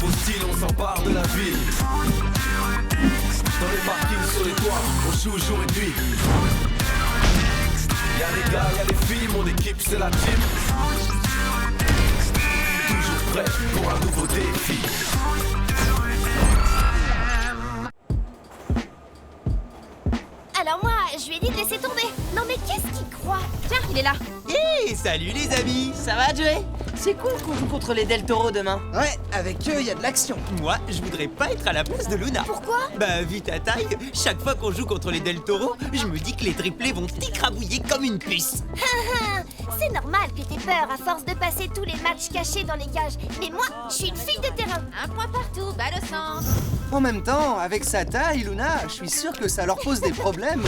nouveau style, on s'empare de la ville. Dans les parkings, sur les toits, on joue jour et nuit. Y'a les gars, y'a les filles, mon équipe c'est la team. Toujours prêt pour un nouveau défi. Alors moi, je lui ai dit de laisser tomber. Non mais qu'est-ce qu'il croit? Tiens, il est là. Hey, salut les amis. Ça va, Joey? C'est cool qu'on joue contre les Del Toro demain. Ouais, avec eux, il y a de l'action. Moi, je voudrais pas être à la place de Luna. Pourquoi? Bah, vu ta taille, chaque fois qu'on joue contre les Del Toro, je me dis que les triplés vont t'écrabouiller comme une puce. C'est normal que t'aies peur à force de passer tous les matchs cachés dans les cages. Mais moi, je suis une fille de terrain. Un point partout, balle au centre. En même temps, avec sa taille, Luna, je suis sûr que ça leur pose des problèmes.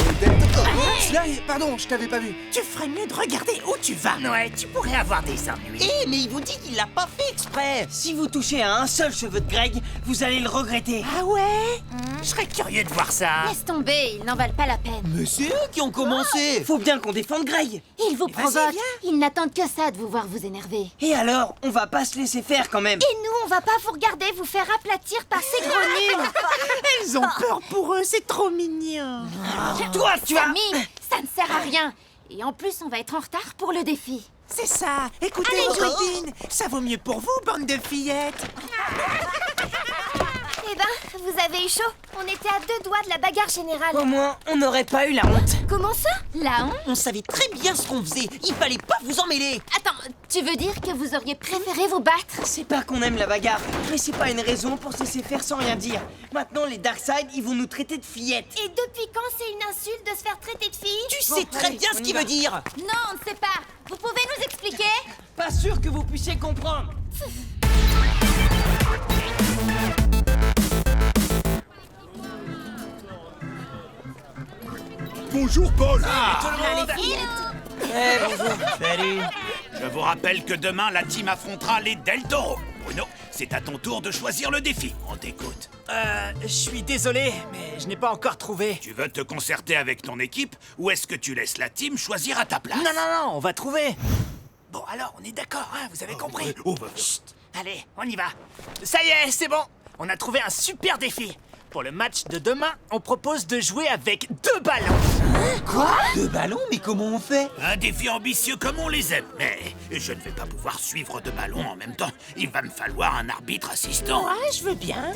Sly, pardon, je t'avais pas vu. Tu ferais mieux de regarder où tu vas. Ouais, tu pourrais avoir des ennuis. Eh, mais il vous dit qu'il l'a pas fait exprès. Si vous touchez à un seul cheveu de Greg, vous allez le regretter. Ah ouais? Je serais curieux de voir ça. Laisse tomber, ils n'en valent pas la peine. Mais c'est eux qui ont commencé. Faut bien qu'on défende Greg. Ils vous Vas-y, provoquent. viens. Ils n'attendent que ça de vous voir vous énerver. Et alors, on va pas se laisser faire quand même. Et nous, on va pas vous regarder vous faire aplatir par ces gros nuls. Ils ont peur pour eux, c'est trop mignon. Toi, tu as... Camille, ça ne sert à rien. Et en plus, on va être en retard pour le défi. C'est ça. Écoutez Allez, vos jouez. copines. Ça vaut mieux pour vous, bande de fillettes. Eh ben, vous avez eu chaud. On était à 2 doigts de la bagarre générale. Au moins, on n'aurait pas eu la honte. Comment ça? La honte? On savait très bien ce qu'on faisait. Il fallait pas vous emmêler. Attends, tu veux dire que vous auriez préféré vous battre? C'est pas qu'on aime la bagarre, mais c'est pas une raison pour se laisser faire sans rien dire. Maintenant, les Darkseid, ils vont nous traiter de fillettes. Et depuis quand c'est une insulte de se faire traiter de fille? Tu sais très allez, bien on ce y qu'il va. veut dire. Non, on ne sait pas. Vous pouvez nous expliquer? Pas sûr que vous puissiez comprendre. Bonjour Paul. Eh, bonjour. Salut. Je vous rappelle que demain la team affrontera les Del Toro. Bruno, c'est à ton tour de choisir le défi. On t'écoute. Je suis désolé, mais je n'ai pas encore trouvé. Tu veux te concerter avec ton équipe ou est-ce que tu laisses la team choisir à ta place? Non, on va trouver. Bon, alors, on est d'accord, hein, vous avez compris. Ouais, oh, bah, Chut, allez, on y va. Ça y est, c'est bon. On a trouvé un super défi. Pour le match de demain, on propose de jouer avec 2 ballons. Deux ballons, mais comment on fait? un défi ambitieux comme on les aime. Mais je ne vais pas pouvoir suivre 2 ballons en même temps. Il va me falloir un arbitre assistant. Ouais, je veux bien.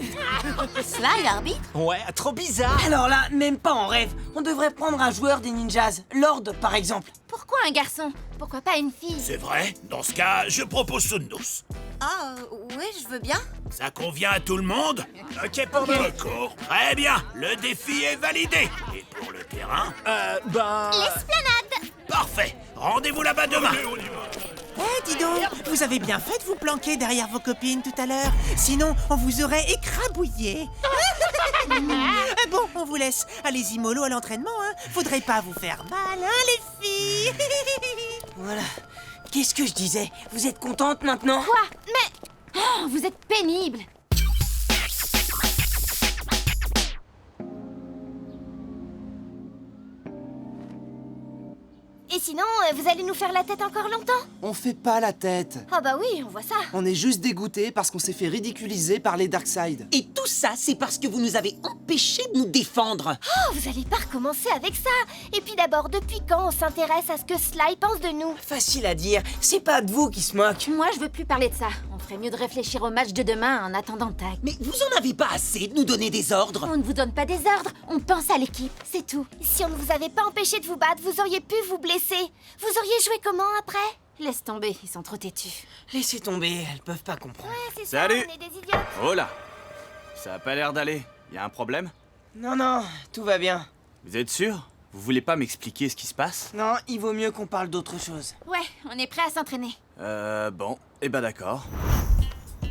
Sly, l'arbitre? Ouais, trop bizarre. Alors là, même pas en rêve. On devrait prendre un joueur des ninjas, Lord par exemple. Pourquoi un garçon? Pourquoi pas une fille? C'est vrai? Dans ce cas, je propose Sundos. Ah, oui, je veux bien. Ça convient à tout le monde? Ok pour nous. D'accord. Très bien. Le défi est validé. Et pour le terrain? L'esplanade! Parfait. Rendez-vous là-bas demain. Eh, dis donc, vous avez bien fait de vous planquer derrière vos copines tout à l'heure. Sinon, on vous aurait écrabouillé. Bon, on vous laisse. Allez-y mollo à l'entraînement, hein. Faudrait pas vous faire mal, hein, les filles. Voilà. Qu'est-ce que je disais? Vous êtes contente maintenant? Quoi? Mais... Oh, vous êtes pénible. Et sinon, vous allez nous faire la tête encore longtemps? On fait pas la tête. Ah bah oui, on voit ça. On est juste dégoûtés parce qu'on s'est fait ridiculiser par les Darkseid. Et tout ça, c'est parce que vous nous avez empêchés de nous défendre. Oh, vous allez pas recommencer avec ça. Et puis d'abord, depuis quand on s'intéresse à ce que Sly pense de nous? Facile à dire, c'est pas de vous qui se moque. Moi, je veux plus parler de ça. On ferait mieux de réfléchir au match de demain en attendant le tag. Mais vous en avez pas assez de nous donner des ordres. On ne vous donne pas des ordres, on pense à l'équipe, c'est tout. Si on ne vous avait pas empêché de vous battre, vous auriez pu vous blesser. Vous auriez joué comment après? Laisse tomber, ils sont trop têtus. Laissez tomber, elles peuvent pas comprendre. Ouais, c'est Salut. ça, on est des idiotes. Oh là! Ça a pas l'air d'aller. Y a un problème? Non, tout va bien. Vous êtes sûr? Vous voulez pas m'expliquer ce qui se passe? Non, il vaut mieux qu'on parle d'autre chose. Ouais, on est prêt à s'entraîner. Bon. Eh ben d'accord.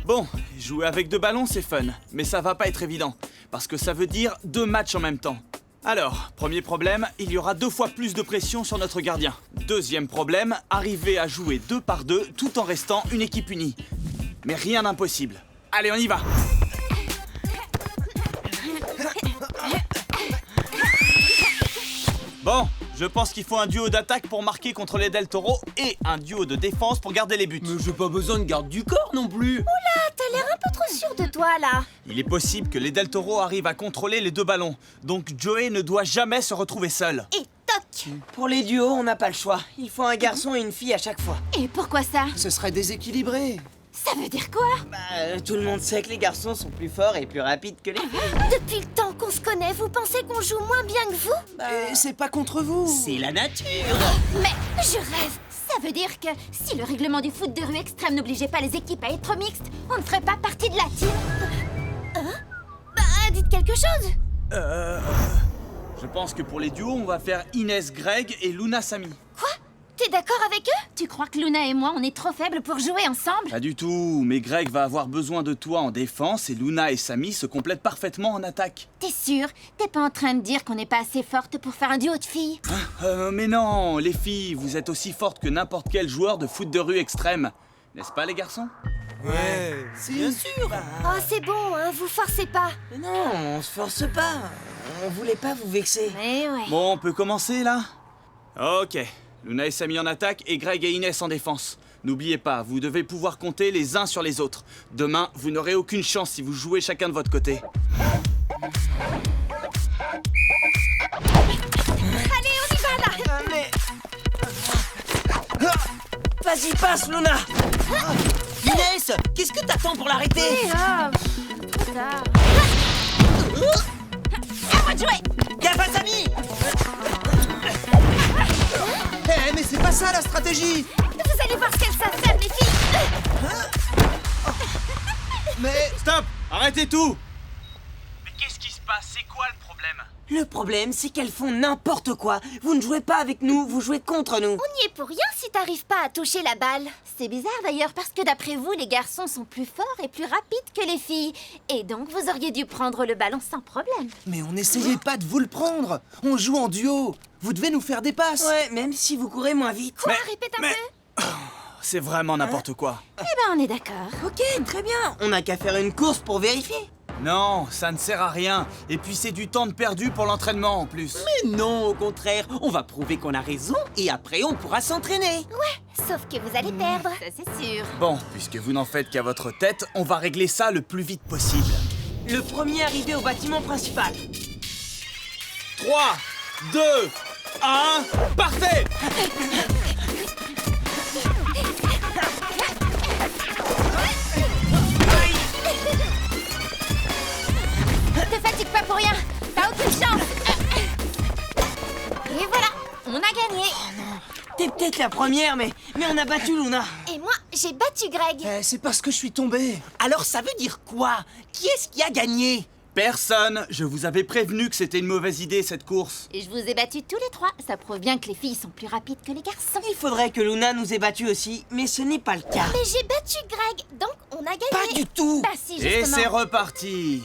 Bon, jouer avec 2 ballons, c'est fun. Mais ça va pas être évident. Parce que ça veut dire 2 matchs en même temps. Alors, premier problème, il y aura 2 fois plus de pression sur notre gardien. Deuxième problème, arriver à jouer 2 par 2 tout en restant une équipe unie. Mais rien d'impossible. Allez, on y va! Bon, Je pense qu'il faut un duo d'attaque pour marquer contre les Del Toro et un duo de défense pour garder les buts. Mais j'ai pas besoin de garde du corps non plus. Ah, t'as l'air un peu trop sûr de toi, là. Il est possible que les Del Toro arrivent à contrôler les deux ballons, donc Joey ne doit jamais se retrouver seul. Et toc. Pour les duos, on n'a pas le choix. Il faut un garçon et une fille à chaque fois. Et pourquoi ça? Ce serait déséquilibré. Ça veut dire quoi? Tout le monde sait que les garçons sont plus forts et plus rapides que les filles. Depuis le temps qu'on se connaît, vous pensez qu'on joue moins bien que vous? Et c'est pas contre vous. C'est la nature. Mais je rêve. Ça veut dire que si le règlement du foot de rue extrême n'obligeait pas les équipes à être mixtes, on ne ferait pas partie de la team. Hein? Dites quelque chose. Je pense que pour les duos, on va faire Inès Greg et Luna Samy. Quoi? T'es d'accord avec eux? Tu crois que Luna et moi, on est trop faibles pour jouer ensemble? Pas du tout, mais Greg va avoir besoin de toi en défense et Luna et Samy se complètent parfaitement en attaque. T'es sûr? T'es pas en train de dire qu'on n'est pas assez forte pour faire un duo de filles? Mais non, les filles, vous êtes aussi fortes que n'importe quel joueur de foot de rue extrême. N'est-ce pas les garçons? Ouais, bien sûr. Oh, c'est bon, hein, vous forcez pas. Mais non, on se force pas. On voulait pas vous vexer. Mais ouais. Bon, on peut commencer là? Ok. Luna et Samy en attaque et Greg et Inès en défense. N'oubliez pas, vous devez pouvoir compter les uns sur les autres. Demain, vous n'aurez aucune chance si vous jouez chacun de votre côté. Allez, on y va là. Mais... Vas-y, passe, Luna. Inès, qu'est-ce que t'attends pour l'arrêter? Trop tard. À moi de jouer. Gaffe à Samy. Eh, mais c'est pas ça la stratégie. Vous allez voir ce qu'elles savent faire, les filles. Mais Stop! Arrêtez tout! Mais qu'est-ce qui se passe? C'est quoi le problème? Le problème, c'est qu'elles font n'importe quoi. Vous ne jouez pas avec nous, vous jouez contre nous. On n'y est pour rien si t'arrives pas à toucher la balle. C'est bizarre d'ailleurs parce que d'après vous, les garçons sont plus forts et plus rapides que les filles. Et donc vous auriez dû prendre le ballon sans problème. Mais on n'essayait pas de vous le prendre. On joue en duo. Vous devez nous faire des passes. Ouais, même si vous courez moins vite. Quoi? Répète un peu. C'est vraiment n'importe quoi. Eh ben on est d'accord. Ok, très bien. On n'a qu'à faire une course pour vérifier. Non, ça ne sert à rien. Et puis c'est du temps de perdu pour l'entraînement en plus. Mais non, au contraire, on va prouver qu'on a raison et après on pourra s'entraîner. Ouais, sauf que vous allez perdre. Ça c'est sûr. Bon, puisque vous n'en faites qu'à votre tête, on va régler ça le plus vite possible. Le premier arrivé au bâtiment principal. 3, 2, 1, partez! Te fatigue pas pour rien. T'as aucune chance. Et voilà, on a gagné. T'es peut-être la première, mais on a battu Luna. Et moi, j'ai battu Greg. Eh, c'est parce que je suis tombé. Alors ça veut dire quoi? Qui est-ce qui a gagné? Personne! Je vous avais prévenu que c'était une mauvaise idée cette course. Et je vous ai battus tous les trois. Ça prouve bien que les filles sont plus rapides que les garçons. Il faudrait que Luna nous ait battus aussi, mais ce n'est pas le cas. Mais j'ai battu Greg, donc on a gagné. Pas du tout. Bah si, Et justement. c'est reparti!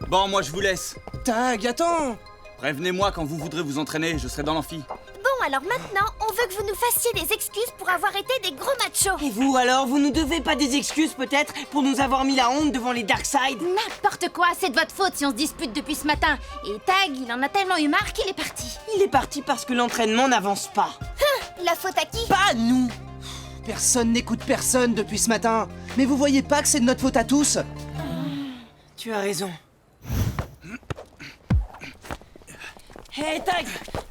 Bon, moi je vous laisse. Tag, attends. Prévenez-moi quand vous voudrez vous entraîner, je serai dans l'amphi. Bon, alors maintenant, on veut que vous nous fassiez des excuses pour avoir été des gros machos. Et vous alors, vous nous devez pas des excuses peut-être pour nous avoir mis la honte devant les Darkseid? N'importe quoi, c'est de votre faute si on se dispute depuis ce matin. Et Tag, il en a tellement eu marre qu'il est parti. Il est parti parce que l'entraînement n'avance pas. La faute à qui? Pas à nous. Personne n'écoute personne depuis ce matin. Mais vous voyez pas que c'est de notre faute à tous? Tu as raison. Hey Tag,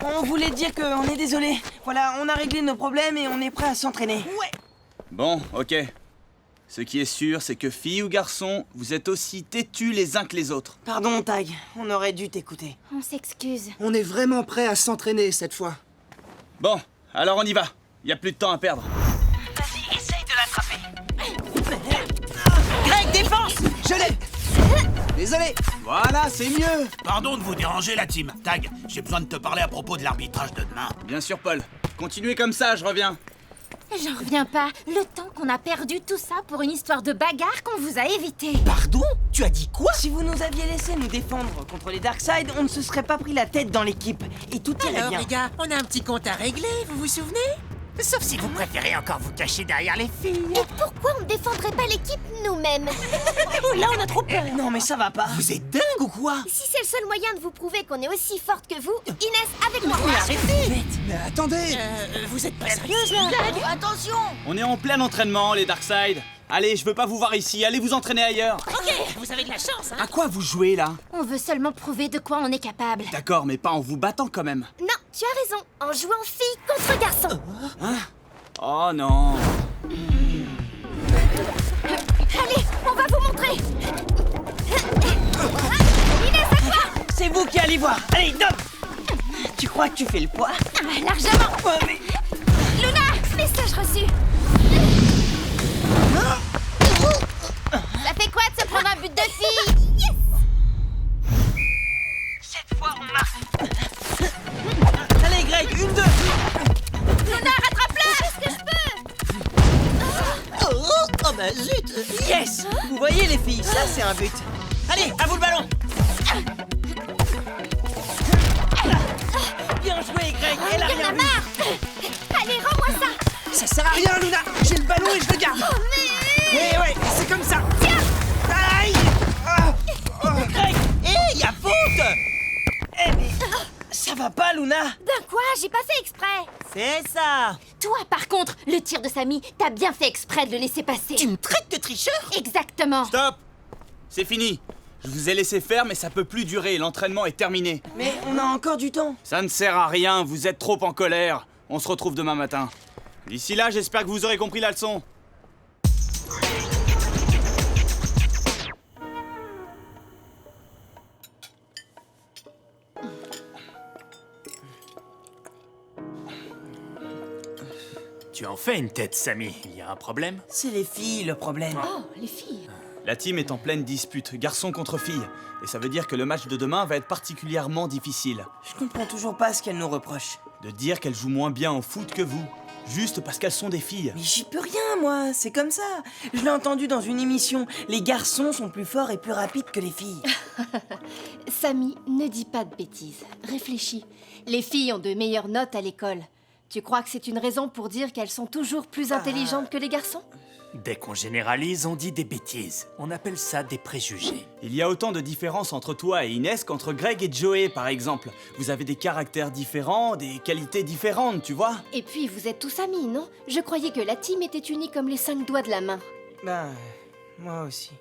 on voulait te dire qu'on est désolé. Voilà, on a réglé nos problèmes et on est prêt à s'entraîner. Ouais. Bon, ok. Ce qui est sûr, c'est que filles ou garçons, vous êtes aussi têtus les uns que les autres. Pardon Tag, on aurait dû t'écouter. On s'excuse. On est vraiment prêt à s'entraîner cette fois. Bon, alors on y va. Y a plus de temps à perdre. Vas-y, essaye de l'attraper. Greg, défense! Je l'ai. Désolé. Voilà, c'est mieux. Pardon de vous déranger, la team. Tag, j'ai besoin de te parler à propos de l'arbitrage de demain. Bien sûr, Paul. Continuez comme ça, je reviens. J'en reviens pas. Le temps qu'on a perdu tout ça pour une histoire de bagarre qu'on vous a évité. Pardon? Tu as dit quoi? Si vous nous aviez laissé nous défendre contre les Darkseid, on ne se serait pas pris la tête dans l'équipe. Et tout irait Alors bien. les gars, on a un petit compte à régler, vous vous souvenez? Sauf si vous préférez encore vous cacher derrière les filles. Et pourquoi on ne défendrait pas l'équipe nous-mêmes? Là, on a trop peur. Non, mais ça va pas. Vous êtes dingue ou quoi? Si c'est le seul moyen de vous prouver qu'on est aussi forte que vous, Inès, avec moi. Mais attendez! Vous êtes pas sérieuse là? Attention. On est en plein entraînement, les Darkseid. Allez, je veux pas vous voir ici, allez vous entraîner ailleurs. Ok, vous avez de la chance, hein? À quoi vous jouez là? On veut seulement prouver de quoi on est capable. D'accord, mais pas en vous battant quand même. Non, tu as raison, en jouant fille contre garçon. Oh non. Allez, on va vous montrer. Inès, à toi. C'est vous qui allez voir. Allez, Dom. Tu crois que tu fais le poids? Largement. Ouais, mais... Luna, message reçu. Ça fait quoi de se prendre un but de fille? Yes. Cette fois, on marche. Allez, Greg, 1, 2. Luna, rattrape-la. Est-ce que je peux? Oh bah zut! Yes. Vous voyez, les filles, ça, c'est un but. Allez, à vous le ballon. Bien joué, Greg. Elle a Il y en rien a vu. marre. Allez, rends-moi ça. Ça sert à rien, Luna. J'ai le ballon et je le garde. Oh, mais... Eh ouais, c'est comme ça. Tiens. Aïe. Greg. Hé, y'a faute! Eh mais... Ça va pas, Luna. Ben quoi? J'ai pas fait exprès. C'est ça! Toi, par contre, le tir de Samy, t'as bien fait exprès de le laisser passer. Tu me traites de tricheur? Exactement. Stop! C'est fini. Je vous ai laissé faire, mais ça peut plus durer, l'entraînement est terminé. Mais on a encore du temps. Ça ne sert à rien, vous êtes trop en colère. On se retrouve demain matin. D'ici là, j'espère que vous aurez compris la leçon. Tu en fais une tête, Samy. Il y a un problème? C'est les filles, le problème. Oh, les filles. La team est en pleine dispute, garçon contre fille. Et ça veut dire que le match de demain va être particulièrement difficile. Je comprends toujours pas ce qu'elle nous reproche. De dire qu'elles jouent moins bien au foot que vous, juste parce qu'elles sont des filles. Mais j'y peux rien, moi. C'est comme ça. Je l'ai entendu dans une émission. Les garçons sont plus forts et plus rapides que les filles. Samy, ne dis pas de bêtises. Réfléchis. Les filles ont de meilleures notes à l'école. Tu crois que c'est une raison pour dire qu'elles sont toujours plus intelligentes que les garçons? Dès qu'on généralise, on dit des bêtises. On appelle ça des préjugés. Il y a autant de différences entre toi et Inès qu'entre Greg et Joey, par exemple. Vous avez des caractères différents, des qualités différentes, tu vois? Et puis, vous êtes tous amis, non? Je croyais que la team était unie comme les 5 doigts de la main. Ben, moi aussi.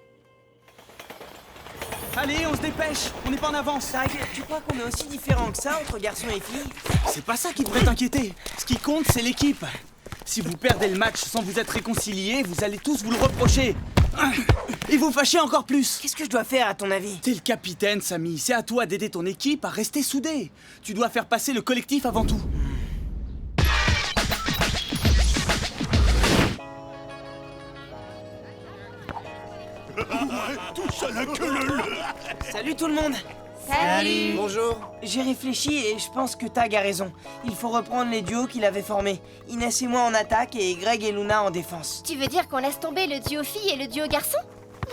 Allez, on se dépêche, on n'est pas en avance. Greg, tu crois qu'on est aussi différents que ça entre garçons et filles? C'est pas ça qui devrait t'inquiéter. Ce qui compte, c'est l'équipe. Si vous perdez le match sans vous être réconciliés, vous allez tous vous le reprocher. Et vous fâcher encore plus. Qu'est-ce que je dois faire, à ton avis? T'es le capitaine, Samy. C'est à toi d'aider ton équipe à rester soudée. Tu dois faire passer le collectif avant tout. Salut tout le monde. Salut! Bonjour. J'ai réfléchi et je pense que Tag a raison. Il faut reprendre les duos qu'il avait formés. Inès et moi en attaque et Greg et Luna en défense. Tu veux dire qu'on laisse tomber le duo fille et le duo garçon?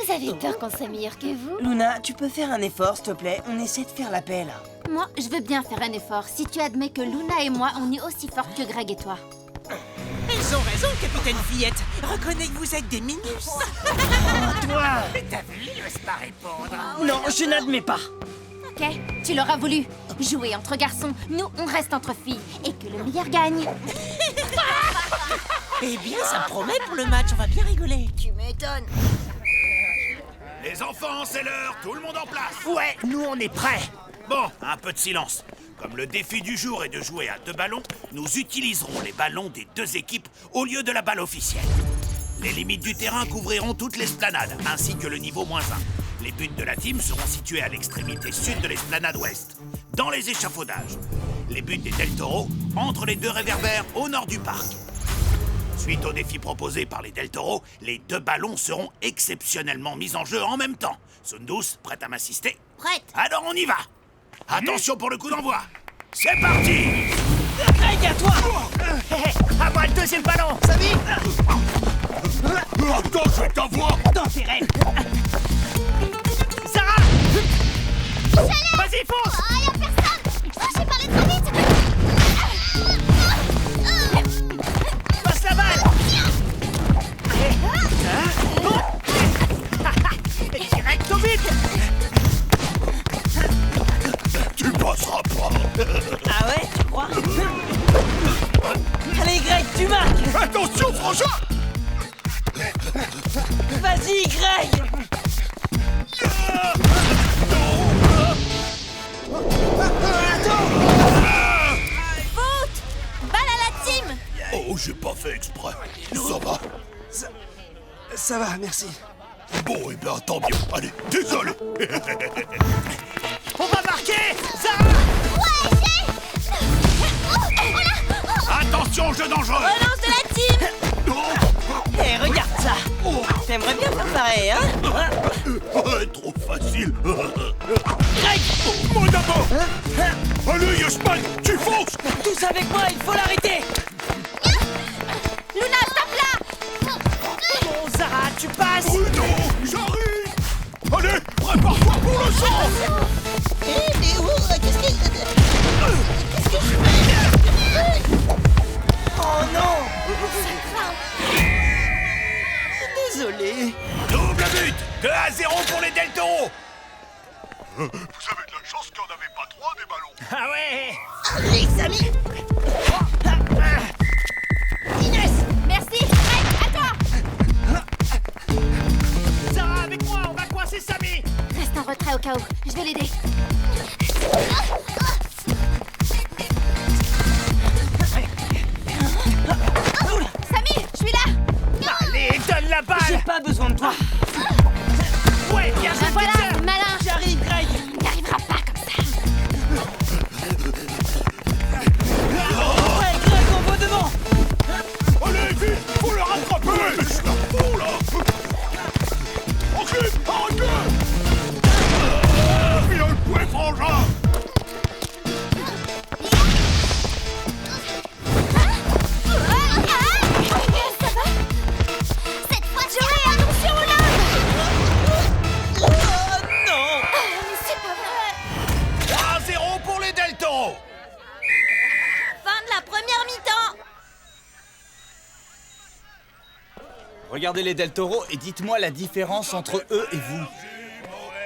Vous avez tort qu'on soit meilleurs que vous. Luna, tu peux faire un effort, s'il te plaît? On essaie de faire la paix, là. Moi, je veux bien faire un effort si tu admets que Luna et moi, on est aussi fortes que Greg et toi. Elles ont raison, capitaine Fillette. Reconnais que vous êtes des minus. Toi! Mais t'as vu, il n'ose pas répondre. Non, je n'admets pas. Ok, tu l'auras voulu. Jouer entre garçons, nous, on reste entre filles. Et que le meilleur gagne. Eh bien, ça promet pour le match, on va bien rigoler. Tu m'étonnes. Les enfants, c'est l'heure. Tout le monde en place. Ouais, nous on est prêts. Bon, un peu de silence. Comme le défi du jour est de jouer à 2 ballons, nous utiliserons les ballons des 2 équipes au lieu de la balle officielle. Les limites du terrain couvriront toute l'esplanade, ainsi que le niveau -1. Les buts de la team seront situés à l'extrémité sud de l'esplanade ouest, dans les échafaudages. Les buts des Del Toro entre les 2 réverbères au nord du parc. Suite au défi proposé par les Del Toro, les 2 ballons seront exceptionnellement mis en jeu en même temps. Sundus, prête à m'assister? Prête. Alors on y va. Attention pour le coup d'envoi. C'est parti. Greg, à toi! À moi le 2e ballon. Samy! Attends, je vais t'envoyer. Dans tes rêves! Sarah. Vas-y, fonce. Oh, y'a personne. Oh, j'ai parlé trop vite. Attention, frangin! Vas-y, Greg! Balle à la team! Oh, j'ai pas fait exprès. Ça va? Ça va, merci. Bon, eh bien, tant bien. Allez, désolé. On va marquer! Zara! Attention, jeu dangereux! Relance de la team! Hé, regarde ça! T'aimerais bien faire pareil, hein? Trop facile. Greg! Moi d'abord! Allez, Yasman, tu fonces! Tous avec moi, il faut l'arrêter! Luna, stop là! Bon, Zara, tu passes! Oh non, j'arrive! Allez, prépare-toi pour le sang! Oh non! Désolé. Double but! 2-0 pour les Del Toro! Vous avez de la chance qu'il n'y en avait pas 3 des ballons. Ah ouais! Allez, Samy! Inès! Merci! Greg, à toi! Zara, avec moi, on va coincer Samy! Reste en retrait au cas où. Je vais l'aider. Samy, je suis là! Allez, donne la J'ai balle! pas besoin de toi. Ouais, bien joué, Voilà, Peter. malin. J'arrive, Greg! Il n'arrivera pas comme ça. Ouais, Greg, on va devant! Allez, vite! Faut le rattraper! Mais je la fous, là! Tranquille, arrête-le! Viens le pouet, frangin! Ça va? Cette fois, Joey, attention au love! Oh non! C'est pas vrai! 1-0 pour les Del Toro! Fin de la première mi-temps! Regardez les Del Toro et dites-moi la différence entre eux et vous.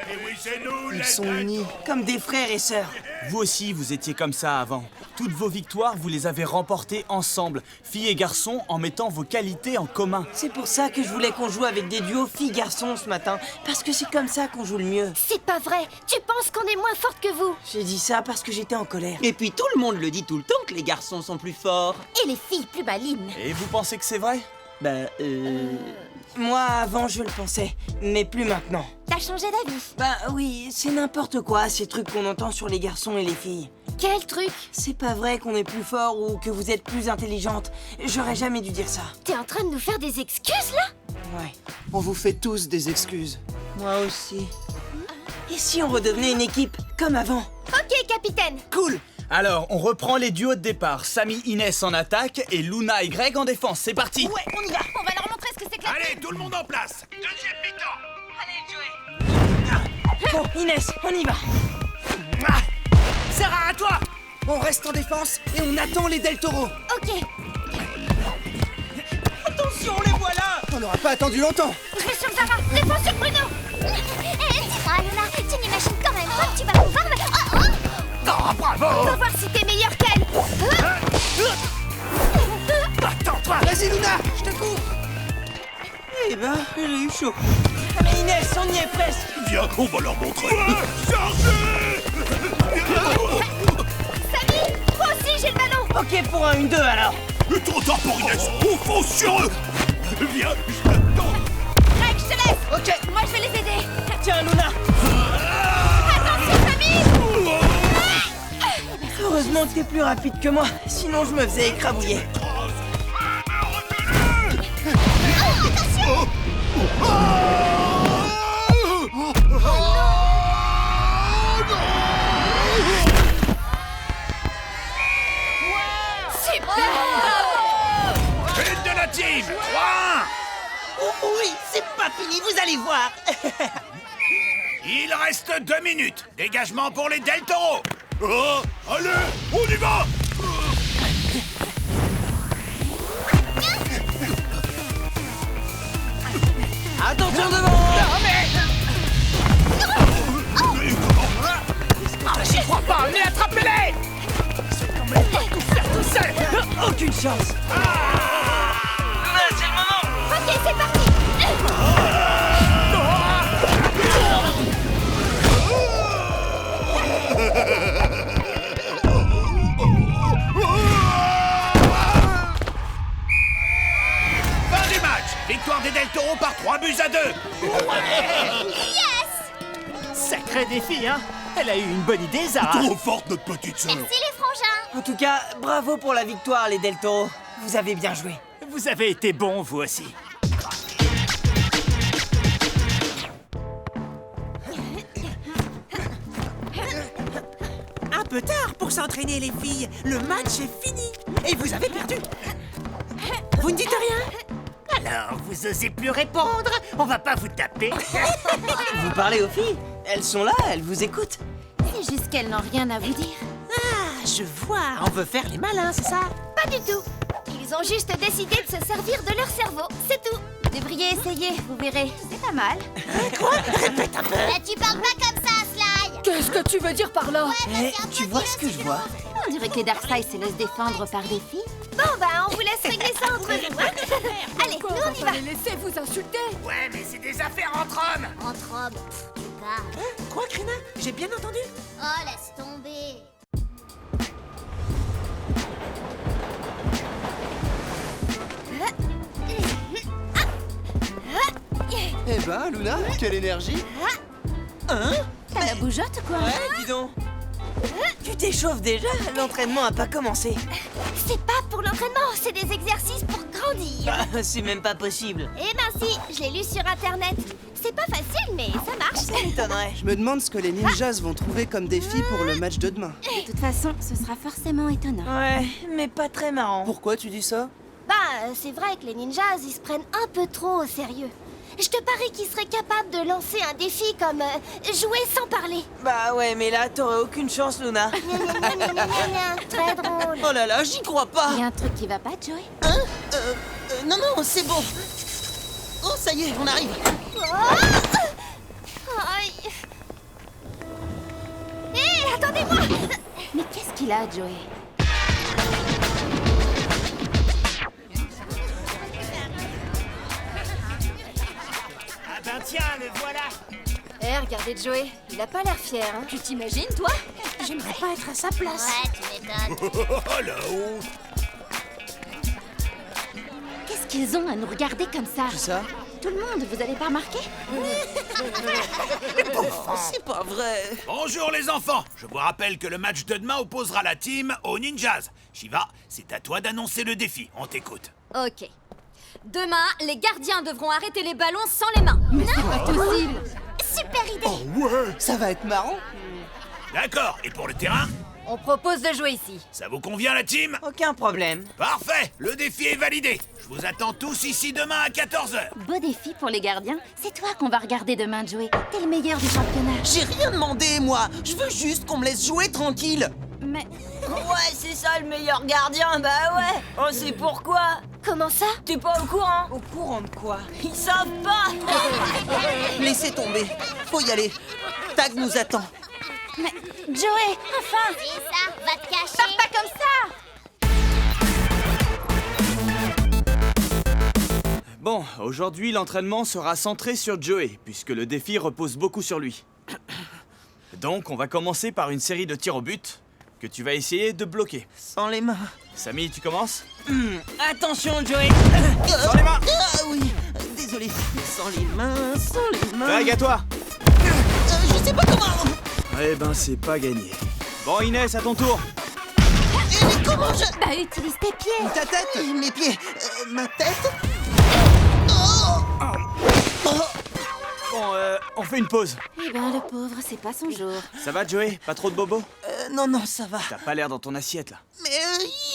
Et oui, c'est nous, Ils sont unis. Comme des frères et sœurs. Vous aussi, vous étiez comme ça avant. Toutes vos victoires, vous les avez remportées ensemble, filles et garçons, en mettant vos qualités en commun. C'est pour ça que je voulais qu'on joue avec des duos filles-garçons ce matin. Parce que c'est comme ça qu'on joue le mieux. C'est pas vrai. Tu penses qu'on est moins forte que vous. J'ai dit ça parce que j'étais en colère. Et puis tout le monde le dit tout le temps que les garçons sont plus forts. Et les filles plus malines. Et vous pensez que c'est vrai? Moi, avant, je le pensais. Mais plus maintenant. T'as changé d'avis. Bah oui, c'est n'importe quoi, ces trucs qu'on entend sur les garçons et les filles. Quel truc? C'est pas vrai qu'on est plus fort ou que vous êtes plus intelligente. J'aurais jamais dû dire ça. T'es en train de nous faire des excuses, là? Ouais, On vous fait tous des excuses. moi aussi. Et si on redevenait une équipe comme avant? Ok, capitaine. Cool! Alors, on reprend les duos de départ. Samy, Inès en attaque et Luna et Greg en défense. C'est parti! Ouais, on y va! On va leur montrer ce que c'est que la Allez, tout le monde en place! Deuxième mi-temps! Bon, Inès, on y va! Ah. Zara, à toi! On reste en défense et on attend les Del Toro. Ok, Attention, les voilà! On n'aura pas attendu longtemps. je vais sur Zara. Défense sur Bruno. Dis-moi, Luna, tu n'imagines quand même pas que tu vas pouvoir me... Oh, oh. Ah, bravo! On va voir si t'es meilleur qu'elle. Attends-toi! Vas-y, Luna, je te coupe. Eh ben, j'ai eu chaud. Mais Inès, on y est presque! Viens, on va leur montrer! Chargez! Samy, moi aussi j'ai le ballon. Ok pour un 1-2 alors! Trop tard pour Inès! On fonce sur eux! Viens, je t'attends! Greg, je te laisse. Ok, moi je vais les aider. Tiens, Luna! Attention, Samy. Heureusement que t'es plus rapide que moi, sinon je me faisais écrabouiller. Hit de la team! 3-1! Oh oui, c'est pas fini, vous allez voir! Il reste 2 minutes! Dégagement pour les Del Toro! Oh, allez, on y va! Attention devant! J'y crois pas, mais attrapez-les! Ils sont quand même pas tous faire tout seuls! Aucune chance! C'est parti. Fin du match. Victoire des Del Toro par 3-2. Sacré défi, hein? Elle a eu une bonne idée, Zara. Trop forte, notre petite sœur. Merci les frangins. En tout cas, bravo pour la victoire, les Del Toro. Vous avez bien joué. Vous avez été bons, vous aussi. Un peu tard pour s'entraîner, les filles. Le match est fini. Et vous avez perdu. Vous ne dites rien? Alors, vous osez plus répondre? On va pas vous taper. Vous parlez aux filles? Elles sont là, elles vous écoutent. C'est juste qu'elles n'ont rien à vous dire. Ah, je vois. On veut faire les malins, c'est ça? Pas du tout. Ils ont juste décidé de se servir de leur cerveau, c'est tout. Vous devriez essayer, vous verrez. C'est pas mal. Tu parles pas comme ça, Sly. Qu'est-ce que tu veux dire par là? Eh, tu vois ce que je vois? On dirait que les Darkseid se laissent défendre par des filles. Bon, bah, on vous laisse régler ça entre vous. Hein. Allez, nous, on y va. Les laisser vous insulter. Ouais, mais c'est des affaires entre hommes. Entre hommes, tu parles. Quoi, Krina? J'ai bien entendu? Oh, laisse tomber. Eh ben, Luna, quelle énergie! T'as la bougeotte, quoi? Ouais, dis donc. Tu t'échauffes déjà? L'entraînement a pas commencé. C'est pas pour l'entraînement, c'est des exercices pour grandir. Ah, c'est même pas possible. Eh ben si, je l'ai lu sur internet. C'est pas facile, mais ça marche. Ça m'étonnerait. Je me demande ce que les ninjas vont trouver comme défi pour le match de demain. De toute façon, ce sera forcément étonnant. Ouais, mais pas très marrant. Pourquoi tu dis ça? Bah, c'est vrai que les ninjas, ils se prennent un peu trop au sérieux. Je te parie qu'ils seraient capables de lancer un défi comme jouer sans parler. Bah ouais, mais là, t'aurais aucune chance, Luna. Très drôle. Oh là là, j'y crois pas. Il y a un truc qui va pas, Joey? Non, non, c'est bon. Oh, ça y est, on arrive. Aïe. Hé, attendez-moi. Mais qu'est-ce qu'il a, Joey? Ah ben tiens, le voilà. Eh, regardez Joey, il a pas l'air fier, hein? Tu t'imagines, toi? J'aimerais pas être à sa place. Ouais, tu m'étonnes. Oh la honte. Qu'est-ce qu'ils ont à nous regarder comme ça? Qui ça? Tout le monde, vous avez pas remarqué? C'est pas vrai. Bonjour les enfants. Je vous rappelle que le match de demain opposera la team aux ninjas. Shiva, c'est à toi d'annoncer le défi. On t'écoute. Ok. Demain, les gardiens devront arrêter les ballons sans les mains. Pas possible! Super idée. Ça va être marrant! D'accord. Et pour le terrain? On propose de jouer ici. Ça vous convient la team? Aucun problème. Parfait. Le défi est validé. Je vous attends tous ici demain à 14h. Beau défi pour les gardiens. C'est toi qu'on va regarder demain, Joey. T'es le meilleur du championnat. J'ai rien demandé, moi. Je veux juste qu'on me laisse jouer tranquille. Mais Ouais, c'est ça le meilleur gardien, bah ouais. On sait pourquoi. Comment ça? T'es pas au courant? Au courant de quoi? Ils savent pas. Laissez tomber. Faut y aller. Tag nous attend. Joey, enfin! C'est ça, va te cacher. Pars pas comme ça! Bon, aujourd'hui, l'entraînement sera centré sur Joey, puisque le défi repose beaucoup sur lui. Donc, on va commencer par une série de tirs au but que tu vas essayer de bloquer. Sans les mains. Samy, tu commences? Attention, Joey. Sans les mains! Ah oui. Désolé. Sans les mains, sans les mains. Greg, à toi! Je sais pas comment. Eh ben, c'est pas gagné. Bon, Inès, à ton tour! Mais comment je... Bah, utilise tes pieds! Ta tête, mes pieds, ma tête. Bon, on fait une pause. Eh ben, le pauvre, c'est pas son jour. Ça va, Joey? Pas trop de bobos? Non, non, ça va. T'as pas l'air dans ton assiette, là. Mais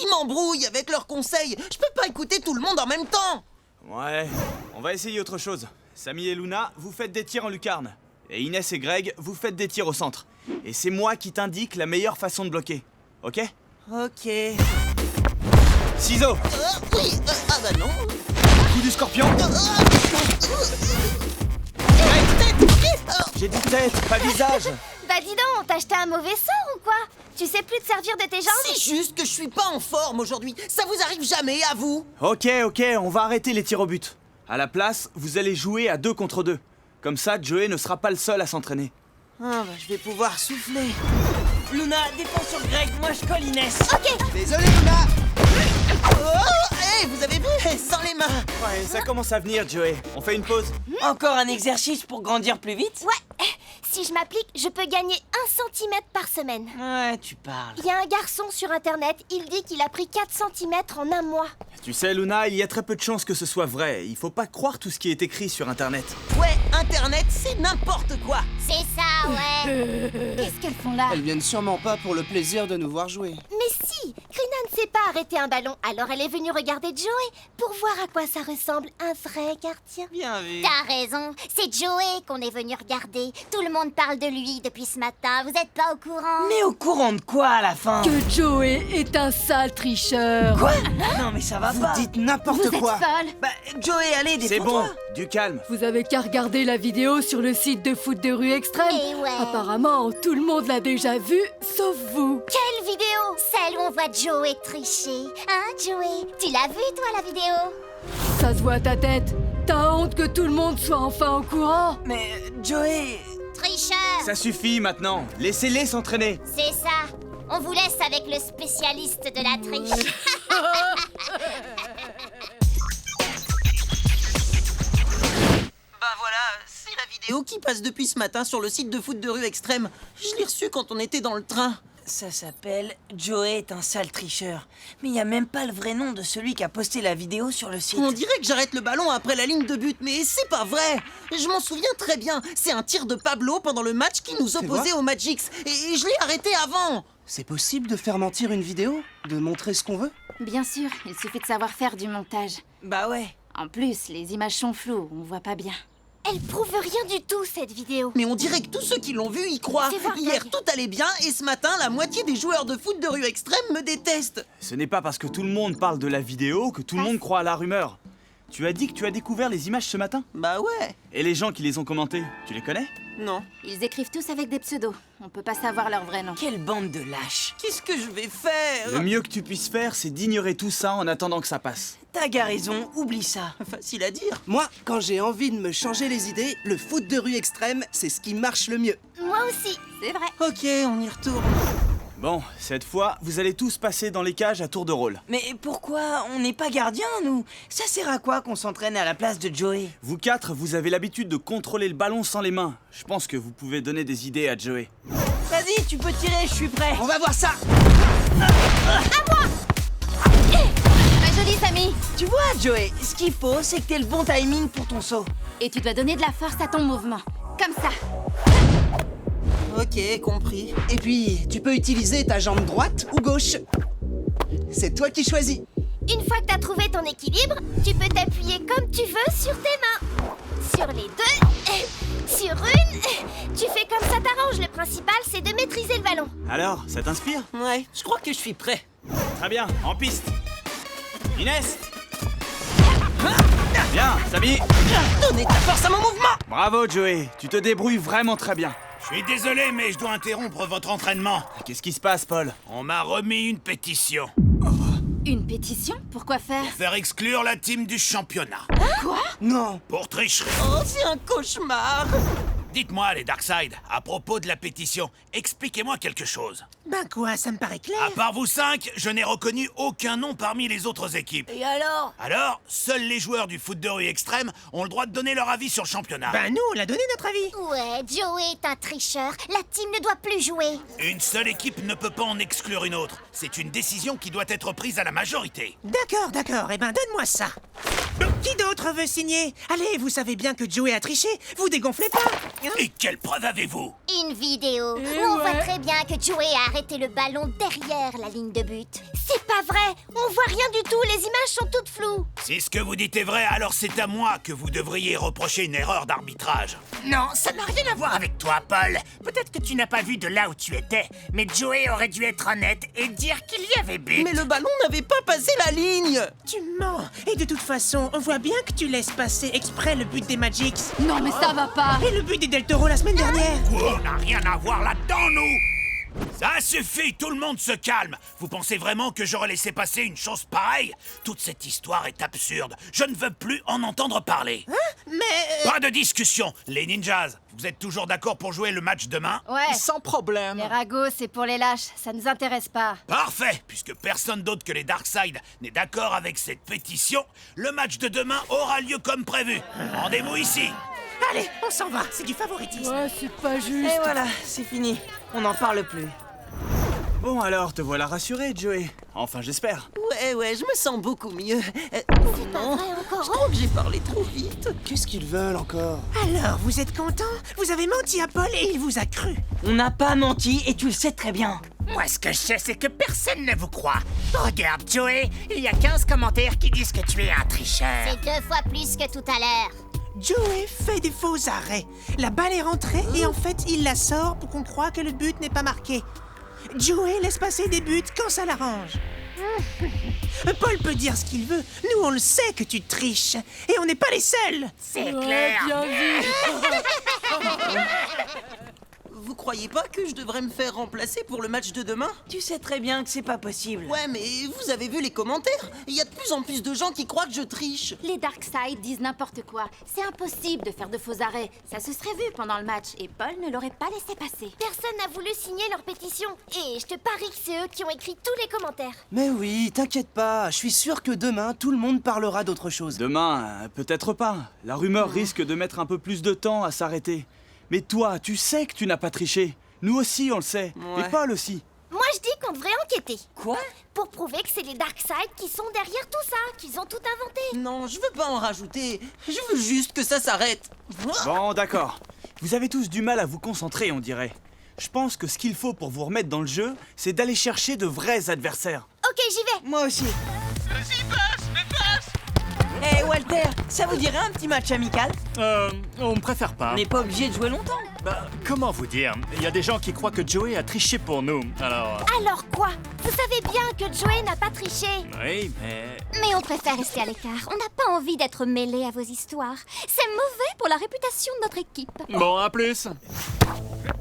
ils m'embrouillent avec leurs conseils. Je peux pas écouter tout le monde en même temps. Ouais, on va essayer autre chose. Samy et Luna, vous faites des tirs en lucarne. Et Inès et Greg, vous faites des tirs au centre. Et c'est moi qui t'indique la meilleure façon de bloquer. Ok? Ok. Ciseaux! Oui, ah bah non. Coup du scorpion! J'ai dit tête, pas visage! Bah dis donc, t'as acheté un mauvais sort ou quoi? Tu sais plus te servir de tes jambes? C'est juste que je suis pas en forme aujourd'hui. Ça vous arrive jamais, à vous? Ok, on va arrêter les tirs au but. À la place, vous allez jouer à 2 contre 2. Comme ça, Joey ne sera pas le seul à s'entraîner. Ah bah je vais pouvoir souffler. Luna, défends sur Greg, moi je colle Inès. Ok. Désolé, Luna. Oh, hey, vous avez vu? Sans les mains. Ouais, ça commence à venir, Joey. On fait une pause? Encore un exercice pour grandir plus vite? Ouais. Si je m'applique, je peux gagner 1 cm par semaine. Ouais, tu parles. Il y a un garçon sur internet, il dit qu'il a pris 4 cm en un mois. Tu sais, Luna, il y a très peu de chances que ce soit vrai. Il faut pas croire tout ce qui est écrit sur Internet. Ouais, Internet, c'est n'importe quoi. C'est ça, ouais. Qu'est-ce qu'elles font là? Elles viennent sûrement pas pour le plaisir de nous voir jouer. Mais si, Krina ne sait pas arrêter un ballon, alors elle est venue regarder Joey pour voir à quoi ça ressemble un vrai gardien. Bien vu. T'as raison, c'est Joey qu'on est venu regarder. Tout le monde parle de lui depuis ce matin, vous êtes pas au courant? Mais au courant de quoi à la fin? Que Joey est un sale tricheur. Quoi? Non mais ça va Vous pas. dites n'importe Vous quoi. êtes folle. Bah Joey, allez, C'est défends-toi. bon, du calme. Vous avez qu'à regarder la vidéo sur le site de foot de rue extrême. Eh ouais. Apparemment, tout le monde l'a déjà vue, sauf vous. Quelle vidéo? Celle où on voit Joey tricher. Hein, Joey? Tu l'as vue, toi, la vidéo? Ça se voit à ta tête. T'as honte que tout le monde soit enfin au courant. Mais Joey... Tricheur! Ça suffit maintenant. Laissez-les s'entraîner. C'est ça. On vous laisse avec le spécialiste de la triche. Bah voilà, c'est la vidéo qui passe depuis ce matin sur le site de foot de rue extrême. Je l'ai reçue quand on était dans le train. Ça s'appelle Joey est un sale tricheur. Mais il y a même pas le vrai nom de celui qui a posté la vidéo sur le site. On dirait que j'arrête le ballon après la ligne de but, mais c'est pas vrai. Je m'en souviens très bien. C'est un tir de Pablo pendant le match qui nous opposait au Magix. Et je l'ai arrêté avant. C'est possible de faire mentir une vidéo? De montrer ce qu'on veut? Bien sûr, il suffit de savoir faire du montage. Bah ouais. En plus, les images sont floues, on voit pas bien. Elle prouve rien du tout, cette vidéo. Mais on dirait que tous ceux qui l'ont vue y croient. Fais voir, Hier, Greg. tout allait bien et ce matin, la moitié des joueurs de foot de rue extrême me détestent. Ce n'est pas parce que tout le monde parle de la vidéo que tout le monde croit à la rumeur. Tu as dit que tu as découvert les images ce matin? Bah ouais. Et les gens qui les ont commentées, tu les connais? Non. Ils écrivent tous avec des pseudos. On peut pas savoir leur vrai nom. Quelle bande de lâches. Qu'est-ce que je vais faire? Le mieux que tu puisses faire, c'est d'ignorer tout ça en attendant que ça passe. T'as raison, oublie ça. Facile à dire. Moi, quand j'ai envie de me changer les idées, le foot de rue extrême, c'est ce qui marche le mieux. Moi aussi. C'est vrai. Ok, on y retourne. Bon, cette fois, vous allez tous passer dans les cages à tour de rôle. Mais pourquoi on n'est pas gardiens, nous? Ça sert à quoi qu'on s'entraîne à la place de Joey? Vous 4, vous avez l'habitude de contrôler le ballon sans les mains. Je pense que vous pouvez donner des idées à Joey. Vas-y, tu peux tirer, je suis prêt. On va voir ça. Pas joli, Samy. Tu vois, Joey, ce qu'il faut, c'est que t'aies le bon timing pour ton saut. Et tu dois donner de la force à ton mouvement. Comme ça. Ok, compris. Et puis, tu peux utiliser ta jambe droite ou gauche. C'est toi qui choisis. Une fois que t'as trouvé ton équilibre, tu peux t'appuyer comme tu veux sur tes mains. Sur les deux, sur une. Tu fais comme ça t'arrange. Le principal, c'est de maîtriser le ballon. Alors, ça t'inspire? Ouais, je crois que je suis prêt. Très bien, en piste. Inès. Bien, Samy. Donnez ta force à mon mouvement. Bravo, Joey. Tu te débrouilles vraiment très bien. Je suis désolé, mais je dois interrompre votre entraînement. Qu'est-ce qui se passe, Paul? On m'a remis une pétition Une pétition? Pourquoi faire? pour faire exclure la team du championnat. Non. Pour tricherie. Oh, c'est un cauchemar. Dites-moi, les Darkside, à propos de la pétition, expliquez-moi quelque chose. Ben quoi, ça me paraît clair. À part vous 5, je n'ai reconnu aucun nom parmi les autres équipes. Et alors? Alors, seuls les joueurs du foot de rue extrême ont le droit de donner leur avis sur le championnat. Ben nous, on a donné notre avis. Ouais, Joey est un tricheur. La team ne doit plus jouer. Une seule équipe ne peut pas en exclure une autre. C'est une décision qui doit être prise à la majorité. D'accord. Eh ben, donne-moi ça. Qui d'autre veut signer? Allez, vous savez bien que Joey a triché. Vous dégonflez pas. Et quelle preuve avez-vous? Une vidéo où on voit très bien que Joey a arrêté le ballon derrière la ligne de but. C'est pas vrai. On voit rien du tout. Les images sont toutes floues. Si ce que vous dites est vrai, alors c'est à moi que vous devriez reprocher une erreur d'arbitrage. Non, ça n'a rien à voir avec toi, Paul. Peut-être que tu n'as pas vu de là où tu étais, mais Joey aurait dû être honnête et dire qu'il y avait but. Mais le ballon n'avait pas passé la ligne. Tu mens. Et de toute façon, on voit bien que tu laisses passer exprès le but des Magix. Non, mais ça va pas. Et le but des Del Toro la semaine dernière. Quoi? On n'a rien à voir là-dedans, nous! Ça suffit, tout le monde se calme. Vous pensez vraiment que j'aurais laissé passer une chance pareille? Toute cette histoire est absurde. Je ne veux plus en entendre parler. Mais... Pas de discussion. Les ninjas, vous êtes toujours d'accord pour jouer le match demain? Ouais. Sans problème. Les ragots, c'est pour les lâches. Ça nous intéresse pas. Parfait. Puisque personne d'autre que les Darkseid n'est d'accord avec cette pétition, le match de demain aura lieu comme prévu. Rendez-vous ici. Allez, on s'en va, c'est du favoritisme. Ouais, c'est pas juste. Et voilà, c'est fini. On n'en parle plus. Bon alors, te voilà rassuré, Joey. Enfin, j'espère. Ouais, je me sens beaucoup mieux. C'est pas vrai encore. Je crois que j'ai parlé trop vite. Qu'est-ce qu'ils veulent encore? Alors, vous êtes content? Vous avez menti à Paul et il vous a cru. On n'a pas menti et tu le sais très bien. Moi, ce que je sais, c'est que personne ne vous croit. Regarde, Joey, il y a 15 commentaires qui disent que tu es un tricheur. C'est 2 fois plus que tout à l'heure. Joey fait des faux arrêts. La balle est rentrée et en fait, il la sort pour qu'on croie que le but n'est pas marqué. Joey laisse passer des buts quand ça l'arrange. Paul peut dire ce qu'il veut. Nous, on le sait que tu triches. Et on n'est pas les seuls. C'est clair. Bien vu. Vous croyez pas que je devrais me faire remplacer pour le match de demain? Tu sais très bien que c'est pas possible. Ouais, mais vous avez vu les commentaires? Il y a de plus en plus de gens qui croient que je triche. Les Darkseid disent n'importe quoi. C'est impossible de faire de faux arrêts. Ça se serait vu pendant le match et Paul ne l'aurait pas laissé passer. Personne n'a voulu signer leur pétition. Et je te parie que c'est eux qui ont écrit tous les commentaires. Mais oui, t'inquiète pas, je suis sûr que demain, tout le monde parlera d'autre chose. Demain, peut-être pas. La rumeur risque de mettre un peu plus de temps à s'arrêter. Mais toi, tu sais que tu n'as pas triché. Nous aussi, on le sait. Ouais. Et Paul aussi. Moi, je dis qu'on devrait enquêter. Quoi? Pour prouver que c'est les Darkseid qui sont derrière tout ça, qu'ils ont tout inventé. Non, je veux pas en rajouter. Je veux juste que ça s'arrête. Bon, d'accord. Vous avez tous du mal à vous concentrer, on dirait. Je pense que ce qu'il faut pour vous remettre dans le jeu, c'est d'aller chercher de vrais adversaires. Ok, j'y vais. Moi aussi. Hé Walter, ça vous dirait un petit match amical? On préfère pas. On n'est pas obligé de jouer longtemps. Bah, comment vous dire? Il y a des gens qui croient que Joey a triché pour nous, alors... Alors quoi? Vous savez bien que Joey n'a pas triché. Oui, mais... Mais on préfère rester à l'écart. On n'a pas envie d'être mêlés à vos histoires. C'est mauvais pour la réputation de notre équipe. Bon, à plus.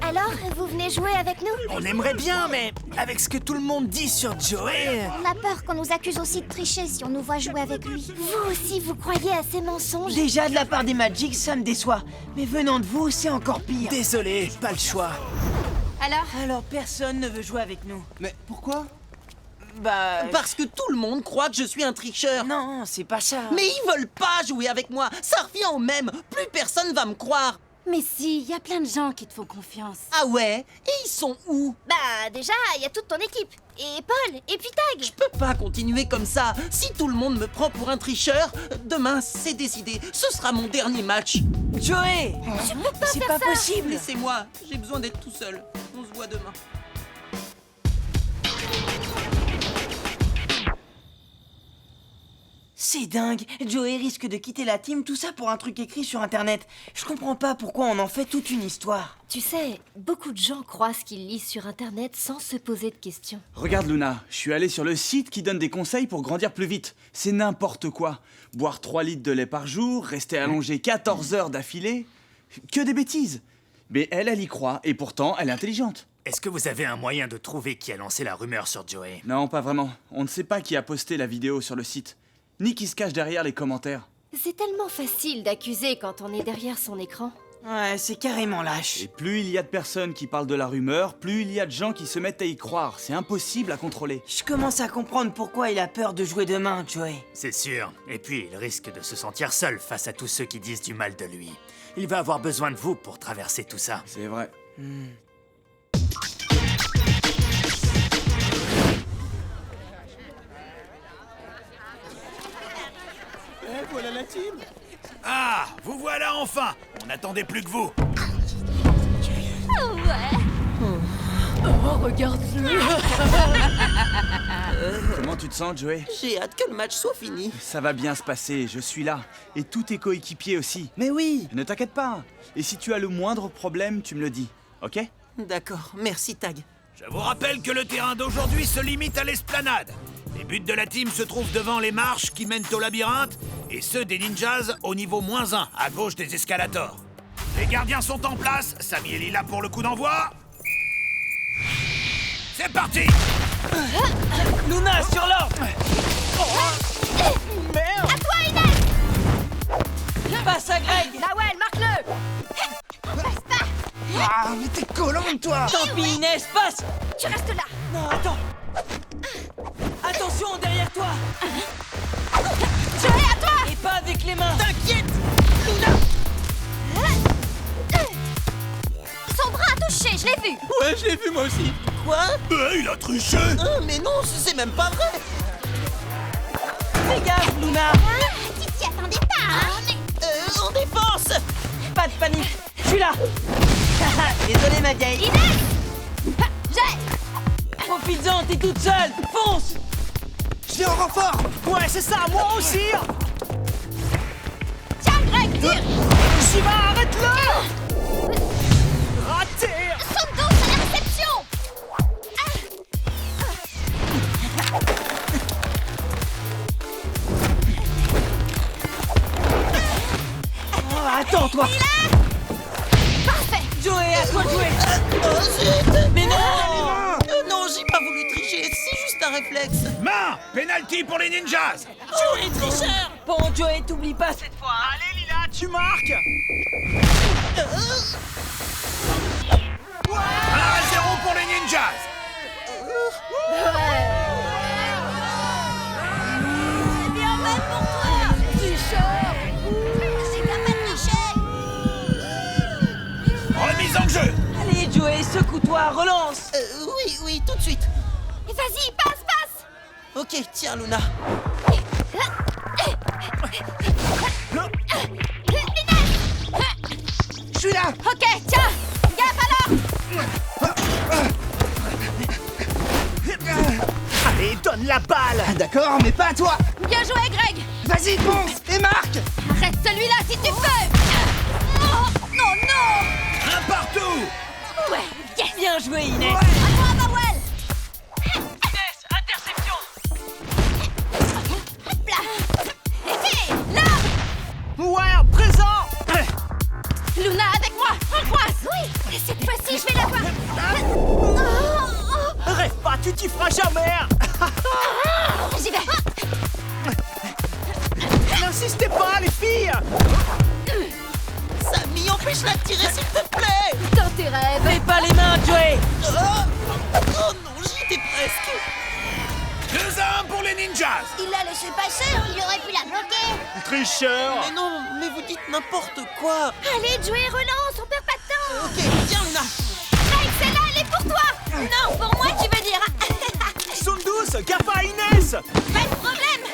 Alors, vous venez jouer avec nous? On aimerait bien, mais avec ce que tout le monde dit sur Joey... On a peur qu'on nous accuse aussi de tricher si on nous voit jouer avec lui. Vous aussi, vous croyez à ces mensonges? Déjà de la part des Magic, ça me déçoit. Mais venant de vous, c'est encore pire. Désolé, pas le choix. Alors personne ne veut jouer avec nous. Mais pourquoi? Bah... Parce que tout le monde croit que je suis un tricheur. Non, c'est pas ça. Mais ils veulent pas jouer avec moi. Ça revient au même. Plus personne va me croire. Mais si, il y a plein de gens qui te font confiance. Ah ouais? Et ils sont où? Bah, déjà, il y a toute ton équipe. Et Paul, et puis Tag. Je peux pas continuer comme ça. Si tout le monde me prend pour un tricheur, demain, c'est décidé. Ce sera mon dernier match. Joey, Tu peux pas c'est faire pas ça. possible. Laissez-moi. J'ai besoin d'être tout seul. On se voit demain. C'est dingue. Joey risque de quitter la team, tout ça pour un truc écrit sur Internet. Je comprends pas pourquoi on en fait toute une histoire. Tu sais, beaucoup de gens croient ce qu'ils lisent sur Internet sans se poser de questions. Regarde Luna, je suis allé sur le site qui donne des conseils pour grandir plus vite. C'est n'importe quoi. Boire 3 litres de lait par jour, rester allongé 14 heures d'affilée. Que des bêtises. Mais elle y croit, et pourtant, elle est intelligente. Est-ce que vous avez un moyen de trouver qui a lancé la rumeur sur Joey? Non, pas vraiment. On ne sait pas qui a posté la vidéo sur le site. Ni qui se cache derrière les commentaires. C'est tellement facile d'accuser quand on est derrière son écran. Ouais, c'est carrément lâche. Et plus il y a de personnes qui parlent de la rumeur, plus il y a de gens qui se mettent à y croire. C'est impossible à contrôler. Je commence à comprendre pourquoi il a peur de jouer demain, Joey. C'est sûr. Et puis, il risque de se sentir seul face à tous ceux qui disent du mal de lui. Il va avoir besoin de vous pour traverser tout ça. C'est vrai. Voilà la team. Ah, vous voilà enfin. On n'attendait plus que vous. Oh, regarde-le. Comment tu te sens, Joey? J'ai hâte que le match soit fini. Ça va bien se passer, je suis là. Et tous tes coéquipiers aussi. Mais oui. Ne t'inquiète pas. Et si tu as le moindre problème, tu me le dis, ok? D'accord, merci Tag. Je vous rappelle que le terrain d'aujourd'hui se limite à l'esplanade. Les buts de la team se trouvent devant les marches qui mènent au labyrinthe et ceux des ninjas au niveau -1, à gauche des escalators. Les gardiens sont en place, Samy est là pour le coup d'envoi. C'est parti! Luna, sur l'ordre! Merde! À toi, Inès! Passe à Greg! Nawel, marque-le! Passe pas! Ah, mais t'es collante, toi! Tant pis, Inès, passe! Tu restes là! Non, attends! Attention, derrière toi! Joey, à toi! Et pas avec les mains! T'inquiète! Son bras a touché, je l'ai vu. Ouais, je l'ai vu moi aussi. Quoi? Il a triché! Mais non, c'est même pas vrai! Fais gaffe, Luna! Tu t'y attendais pas, hein? Mais... En défense! Pas de panique! Je suis là! Désolé, ma vieille! Inès! J'ai... Profites-en, t'es toute seule! Fonce! Je viens en renfort! Ouais, c'est ça, moi aussi! Tiens, Greg, tire! Shiva, arrête-le! Raté! Son dos à la réception! Attends, toi! Parfait! Joey, à toi de jouer! Mais non! Non, j'ai pas voulu tricher, c'est juste un réflexe. Main! Penalty pour les ninjas! Joey, tricheur! Bon, Joey, t'oublies pas cette fois! Hein. Allez, Lila, tu marques! 1-0 pour les ninjas! C'est bien fait pour toi! Tricheur! C'est bien pas tricher! Remise en jeu! Allez, Joey, secoue-toi, relance! Oui, tout de suite. Vas-y, passe, passe! Ok, tiens, Luna. Je suis là! Ok, tiens! Gaffe alors! Allez, donne la balle! Ah, d'accord, mais pas à toi! Bien joué, Greg! Vas-y, fonce! Et marque! Arrête celui-là si tu peux! Oh, non, non! Un partout! Ouais, yes! Bien joué, Inès! À toi, Mawel! Inès, interception! Hop là! Hé, hé, là! Ouais, présent! Luna, avec moi! On croise! Oui! Cette fois-ci, je vais l'avoir! Oh, Rêve pas, tu t'y feras jamais! j'y vais! N'insistez pas, les filles! Samy, empêche-la de tirer, s'il te plaît! Dans tes rêves! Fais pas les mains, Joey! Oh non, j'y étais presque! 2-1 pour les ninjas! Il l'a laissé passer, il aurait pu la bloquer! Tricheur! Mais non, mais vous dites n'importe quoi! Allez, Joey, relance, on perd pas de temps! Ok, tiens, Luna! Mike, celle-là, elle est pour toi! Non, pour moi, tu veux dire! Sundus, gaffe à Inès! Pas de problème!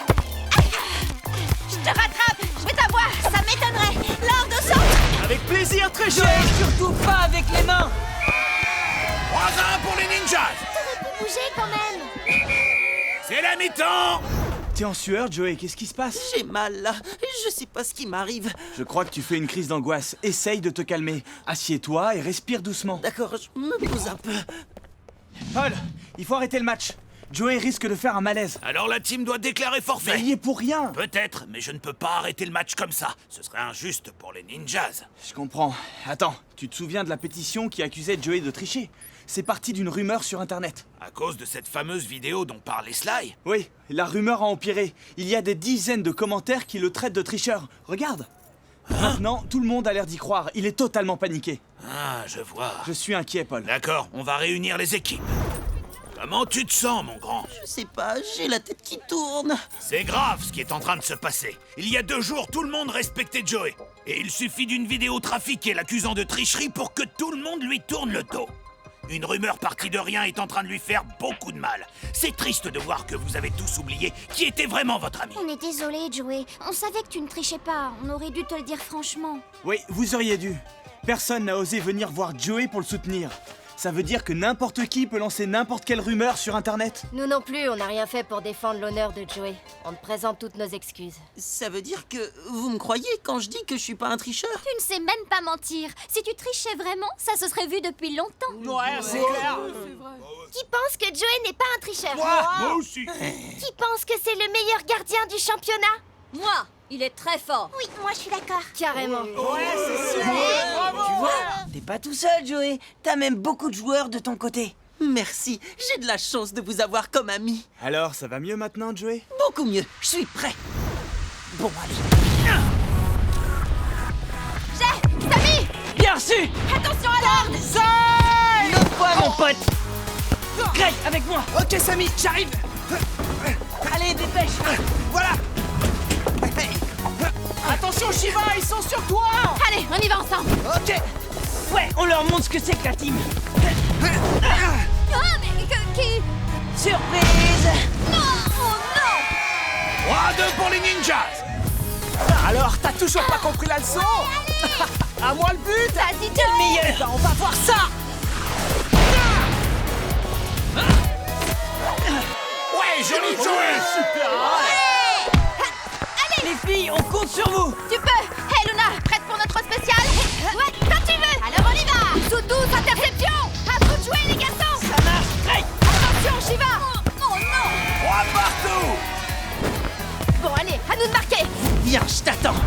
Je te rattrape, je vais t'avoir, ça m'étonnerait! Lord au centre! Avec plaisir, tricheur! Joey, surtout pas avec les mains! 3-1 pour les ninjas! T'aurais pu bouger quand même! C'est la mi-temps! T'es en sueur, Joey, qu'est-ce qui se passe? J'ai mal là, je sais pas ce qui m'arrive. Je crois que tu fais une crise d'angoisse. Essaye de te calmer. Assieds-toi et respire doucement. D'accord, je me pose un peu. Paul, il faut arrêter le match. Joey risque de faire un malaise. Alors la team doit déclarer Mais forfait. il y est pour rien. Peut-être, mais je ne peux pas arrêter le match comme ça. Ce serait injuste pour les ninjas. Je comprends. Attends, tu te souviens de la pétition qui accusait Joey de tricher? C'est parti d'une rumeur sur Internet. À cause de cette fameuse vidéo dont parlait Sly. Oui, la rumeur a empiré. Il y a des dizaines de commentaires qui le traitent de tricheur. Regarde. Maintenant, tout le monde a l'air d'y croire. Il est totalement paniqué. Ah, je vois. Je suis inquiet, Paul. D'accord, on va réunir les équipes. Comment tu te sens, mon grand? Je sais pas, j'ai la tête qui tourne. C'est grave ce qui est en train de se passer. Il y a 2 jours, tout le monde respectait Joey. Et il suffit d'une vidéo trafiquée l'accusant de tricherie pour que tout le monde lui tourne le dos. Une rumeur partie de rien est en train de lui faire beaucoup de mal. C'est triste de voir que vous avez tous oublié qui était vraiment votre ami. On est désolé, Joey. On savait que tu ne trichais pas. On aurait dû te le dire franchement. Oui, vous auriez dû. Personne n'a osé venir voir Joey pour le soutenir. Ça veut dire que n'importe qui peut lancer n'importe quelle rumeur sur Internet. Nous non plus, on n'a rien fait pour défendre l'honneur de Joey. On te présente toutes nos excuses. Ça veut dire que vous me croyez quand je dis que je suis pas un tricheur? Tu ne sais même pas mentir. Si tu trichais vraiment, ça se serait vu depuis longtemps. Ouais, c'est clair! Qui pense que Joey n'est pas un tricheur? Moi aussi. Qui pense que c'est le meilleur gardien du championnat? Moi, il est très fort. Oui, moi je suis d'accord. Carrément. Ouais, c'est sûr! Bravo! Tu vois, t'es pas tout seul, Joey. T'as même beaucoup de joueurs de ton côté. Merci, j'ai de la chance de vous avoir comme ami. Alors, ça va mieux maintenant, Joey? Beaucoup mieux, je suis prêt. Bon, allez. Sammy! Bien reçu! Attention à l'ordre! Une autre fois, mon pote! Greg, avec moi! Ok, Sammy, j'arrive. Allez, dépêche! Voilà. Attention, Shiva, ils sont sur toi! Allez, on y va ensemble! Ok. Ouais, on leur montre ce que c'est que la team! Oh, mais qui... Surprise! Non! Oh non! 3-2 pour les ninjas. Alors, t'as toujours pas compris la leçon? À moi le but! Vas-y, T'es le meilleur! On va voir ça! Ouais, joli Joey. Super! Allez! Les filles, on compte sur vous! Tu peux! Hey Luna, prête pour notre spécial? Ouais, quand tu veux! Alors on y va! Sous 12 interceptions! À vous de jouer les garçons! Ça marche! Greg! Attention, Shiva! Oh non! 3 partout. Bon allez, à nous de marquer! Viens, je t'attends!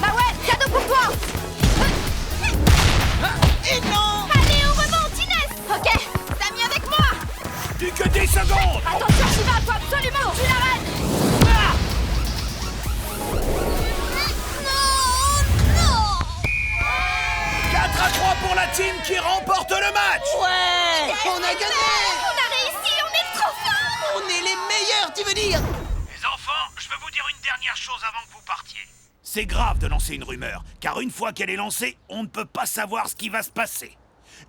Bah ouais, cadeau pour toi! Et non! Allez, on remonte, Inès! Ok, Sammy avec moi! Plus que 10 secondes. Attention, Shiva, faut absolument que tu l'arrêtes! Non! 4-3 pour la team qui remporte le match. Ouais! On a gagné! On a réussi, on est trop forts! On est les meilleurs, tu veux dire? Les enfants, je veux vous dire une dernière chose avant que vous partiez. C'est grave de lancer une rumeur, car une fois qu'elle est lancée, on ne peut pas savoir ce qui va se passer.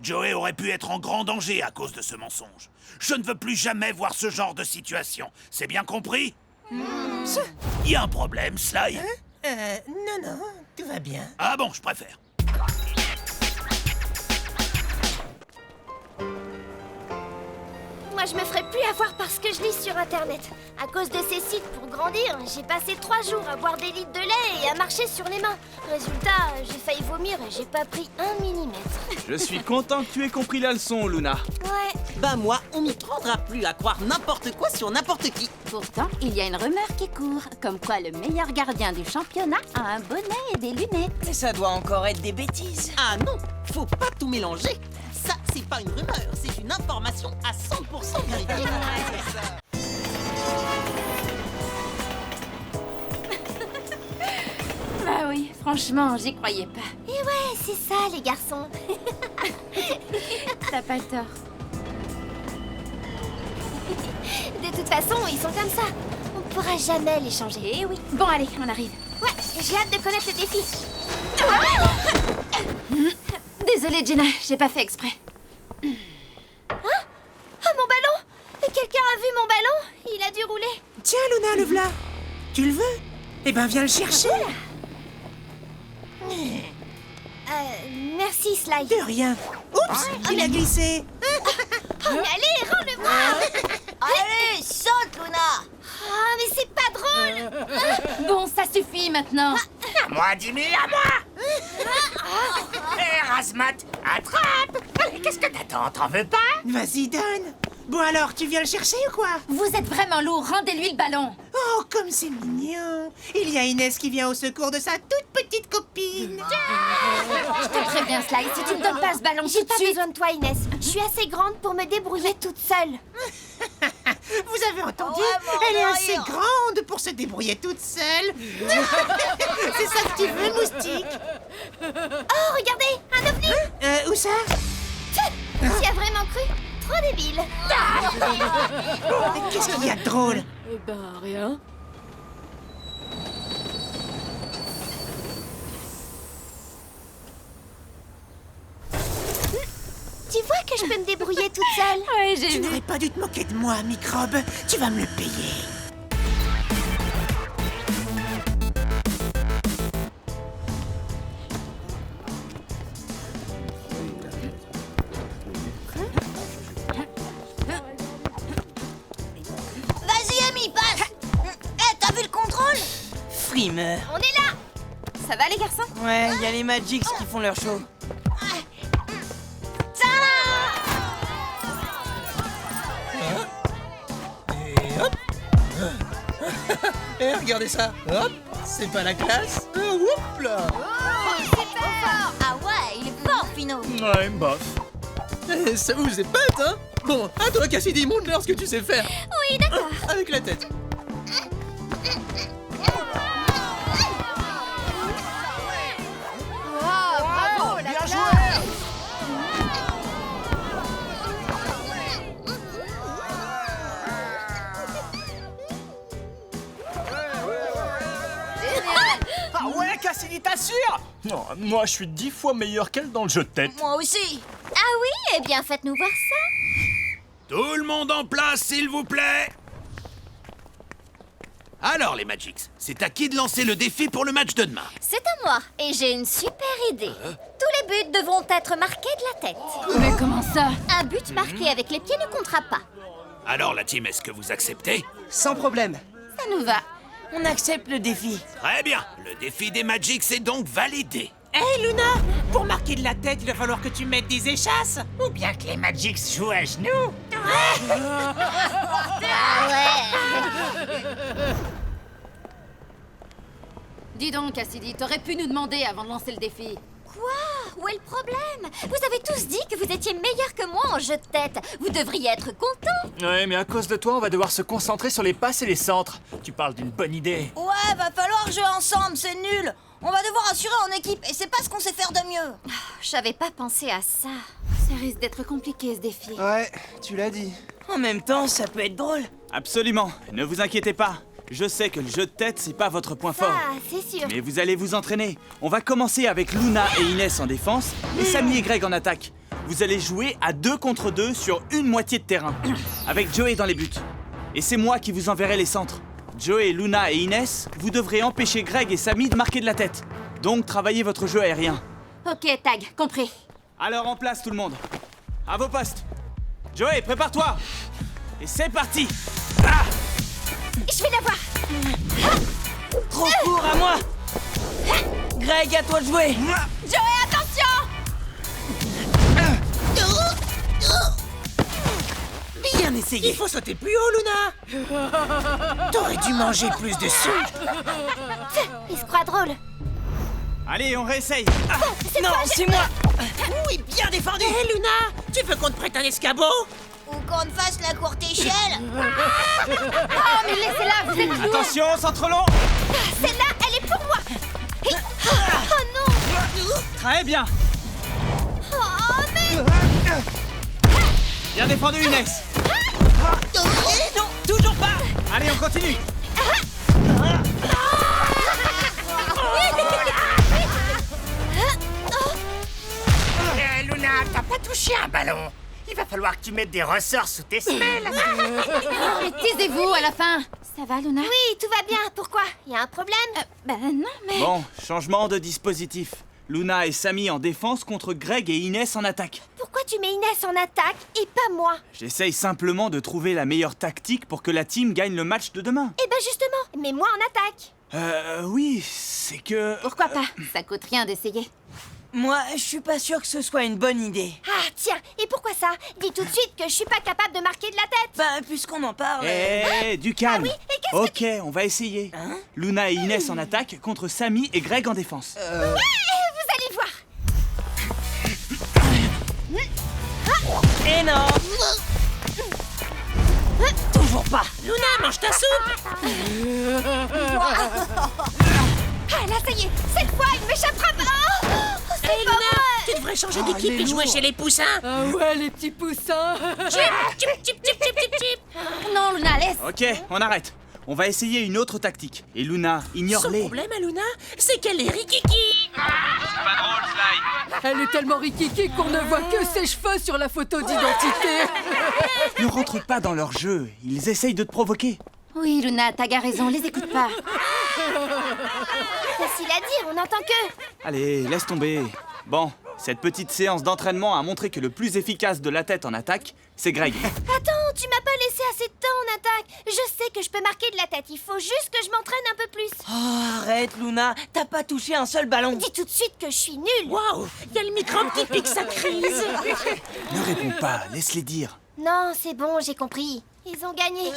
Joey aurait pu être en grand danger à cause de ce mensonge. Je ne veux plus jamais voir ce genre de situation. C'est bien compris? Il y a un problème, Sly? Non, tout va bien. Ah bon, je préfère. Moi, je me ferai plus avoir par ce que je lis sur Internet. À cause de ces sites pour grandir, j'ai passé 3 jours à boire des litres de lait et à marcher sur les mains. Résultat, j'ai failli vomir et j'ai pas pris 1 millimètre. Je suis content que tu aies compris la leçon, Luna. Ouais. Bah moi, on m'y prendra plus à croire n'importe quoi sur n'importe qui. Pourtant, il y a une rumeur qui court, comme quoi le meilleur gardien du championnat a un bonnet et des lunettes. Mais ça doit encore être des bêtises. Ah non, faut pas tout mélanger. Ça, c'est pas une rumeur, c'est une information à 100% vérifiée. Bah oui, franchement, j'y croyais pas. Et ouais, c'est ça, les garçons. T'as pas tort. De toute façon, ils sont comme ça. On pourra jamais les changer. Eh oui. Bon, allez, on arrive. Ouais, j'ai hâte de connaître le défi. Désolée, Jenna, j'ai pas fait exprès. Hein? Oh, mon ballon! Quelqu'un a vu mon ballon? Il a dû rouler. Tiens, Luna, le v'là. Tu le veux? Eh ben, viens le chercher. Merci, Sly. De rien. Oups, il a glissé. Oh, mais allez, rends-le-moi! Allez, saute, Luna! Oh, mais c'est pas drôle! Bon, ça suffit maintenant. À moi, Jimmy, à moi! Hé, Razmat, attrape! Allez, qu'est-ce que t'attends? T'en veux pas? Vas-y, donne. Bon alors, tu viens le chercher ou quoi? Vous êtes vraiment lourd, rendez-lui le ballon. Oh, comme c'est mignon. Il y a Inès qui vient au secours de sa toute petite copine. Je te préviens, Sly, si tu ne donnes pas ce ballon J'ai tout de pas suite... besoin de toi, Inès. Je suis assez grande pour me débrouiller toute seule. Vous avez entendu? Elle est assez grande pour se débrouiller toute seule. C'est ça que tu veux, moustique? Oh, regardez, un ovni! Où ça? T'y as vraiment cru? Trop débile. Qu'est-ce qu'il y a de drôle? Eh ben, rien. Tu vois que je peux me débrouiller toute seule? Ouais, Tu j'ai vu. n'aurais pas dû te moquer de moi, microbe. Tu vas me le payer. Vas-y, Amy, passe! T'as vu le contrôle? Frimeur. On est là! Ça va, les garçons? Ouais, il y a les Magics qui font leur show. Eh, regardez ça. Hop, c'est pas la classe. Whoop là. Oh, c'est trop fort! Ah ouais, il est fort, Pino! Ouais, bof. Ça vous est pote, hein? Bon, à toi, Cassidy, montre-leur ce que tu sais faire. Oui, d'accord. Avec la tête. Bravo, la Bien classe. joué! Ah ouais, Cassidy, t'assures? Non, moi je suis 10 fois meilleur qu'elle dans le jeu de tête. Moi aussi. Ah oui? Eh bien, faites-nous voir ça. Tout le monde en place, s'il vous plaît. Alors, les Magix, c'est à qui de lancer le défi pour le match de demain? C'est à moi. Et j'ai une super idée. Tous les buts devront être marqués de la tête. Mais comment ça? Un but marqué avec les pieds ne comptera pas. Alors, la team, est-ce que vous acceptez? Sans problème. Ça nous va. On accepte le défi. Très bien, le défi des Magix est donc validé. Hé, Luna, pour marquer de la tête, il va falloir que tu mettes des échasses. Ou bien que les Magix jouent à genoux. Dis donc, Cassidy, t'aurais pu nous demander avant de lancer le défi. Quoi? Où est le problème? Vous avez tous dit que vous étiez meilleur que moi en jeu de tête. Vous devriez être contents. Ouais, mais à cause de toi, on va devoir se concentrer sur les passes et les centres. Tu parles d'une bonne idée. Ouais, va falloir jouer ensemble, c'est nul. On va devoir assurer en équipe et c'est pas ce qu'on sait faire de mieux. J'avais pas pensé à ça. Ça risque d'être compliqué, ce défi. Ouais, tu l'as dit. En même temps, ça peut être drôle. Absolument, ne vous inquiétez pas. Je sais que le jeu de tête, c'est pas votre point fort. Ah, c'est sûr. Mais vous allez vous entraîner. On va commencer avec Luna et Inès en défense et Samy et Greg en attaque. Vous allez jouer à 2 contre 2 sur une moitié de terrain, avec Joey dans les buts. Et c'est moi qui vous enverrai les centres. Joey, Luna et Inès, vous devrez empêcher Greg et Samy de marquer de la tête. Donc travaillez votre jeu aérien. Ok, Tag, compris. Alors en place tout le monde. À vos postes. Joey, prépare-toi. Et c'est parti. Je vais l'avoir. Trop court à moi. Greg, à toi de jouer. Joey, attention. Bien essayé. Il faut sauter plus haut, Luna. T'aurais dû manger plus de soupe. Il se croit drôle. Allez, on réessaye. Non, c'est moi. Oui, bien défendu. Hé, Luna, tu veux qu'on te prête un escabeau? Ou qu'on te fasse la courte échelle. Oh, mais laissez-la, vous êtes loin. Attention, centre long. Celle-là, elle est pour moi. Oh non. Très bien. Oh, mais... Bien défendu, Inès. Non, toujours pas. Allez, on continue. Luna, t'as pas touché un ballon. Il va falloir que tu mettes des ressorts sous tes semelles. Oh, mais taisez-vous à la fin. Ça va, Luna? Oui, tout va bien. Pourquoi? Il y a un problème? Ben non, mais... Bon, changement de dispositif. Luna et Samy en défense contre Greg et Inès en attaque. Pourquoi tu mets Inès en attaque et pas moi? J'essaye simplement de trouver la meilleure tactique pour que la team gagne le match de demain. Eh ben justement, mets moi en attaque. Oui, c'est que... Pourquoi pas? Ça coûte rien d'essayer. Moi, je suis pas sûr que ce soit une bonne idée. Ah tiens, et pourquoi ça? Dis tout de suite que je suis pas capable de marquer de la tête. Bah, puisqu'on en parle... Du calme. Ah oui, et qu'est-ce Ok, on va essayer. Luna et Inès en attaque contre Samy et Greg en défense. Ouais, vous allez voir. Et non. Toujours pas. Luna, mange ta soupe. Ah là, ça y est, cette fois, il m'échappera pas. Oh, c'est Hé, pas Luna, vrai. tu devrais changer d'équipe et jouer chez les poussins. Ah ouais, les petits poussins. Non, Luna, laisse. Ok, on arrête. On va essayer une autre tactique. Et Luna, Son ignore-les. problème à Luna, c'est qu'elle est rikiki. C'est pas drôle, Sly. Elle est tellement rikiki qu'on ne voit que ses cheveux sur la photo d'identité. Ne rentre pas dans leur jeu. Ils essayent de te provoquer. Oui, Luna, Tag a raison, les écoute pas. Facile à dire, on n'entend que... Allez, laisse tomber. Bon, cette petite séance d'entraînement a montré que le plus efficace de la tête en attaque, c'est Greg. Attends, tu m'as pas laissé assez de temps en attaque. Je sais que je peux marquer de la tête, il faut juste que je m'entraîne un peu plus. Oh, arrête, Luna. T'as pas touché un seul ballon. Dis tout de suite que je suis nulle. Waouh, il y a le microbe qui pique sa crise. Ne réponds pas, laisse-les dire. Non, c'est bon, j'ai compris. Ils ont gagné.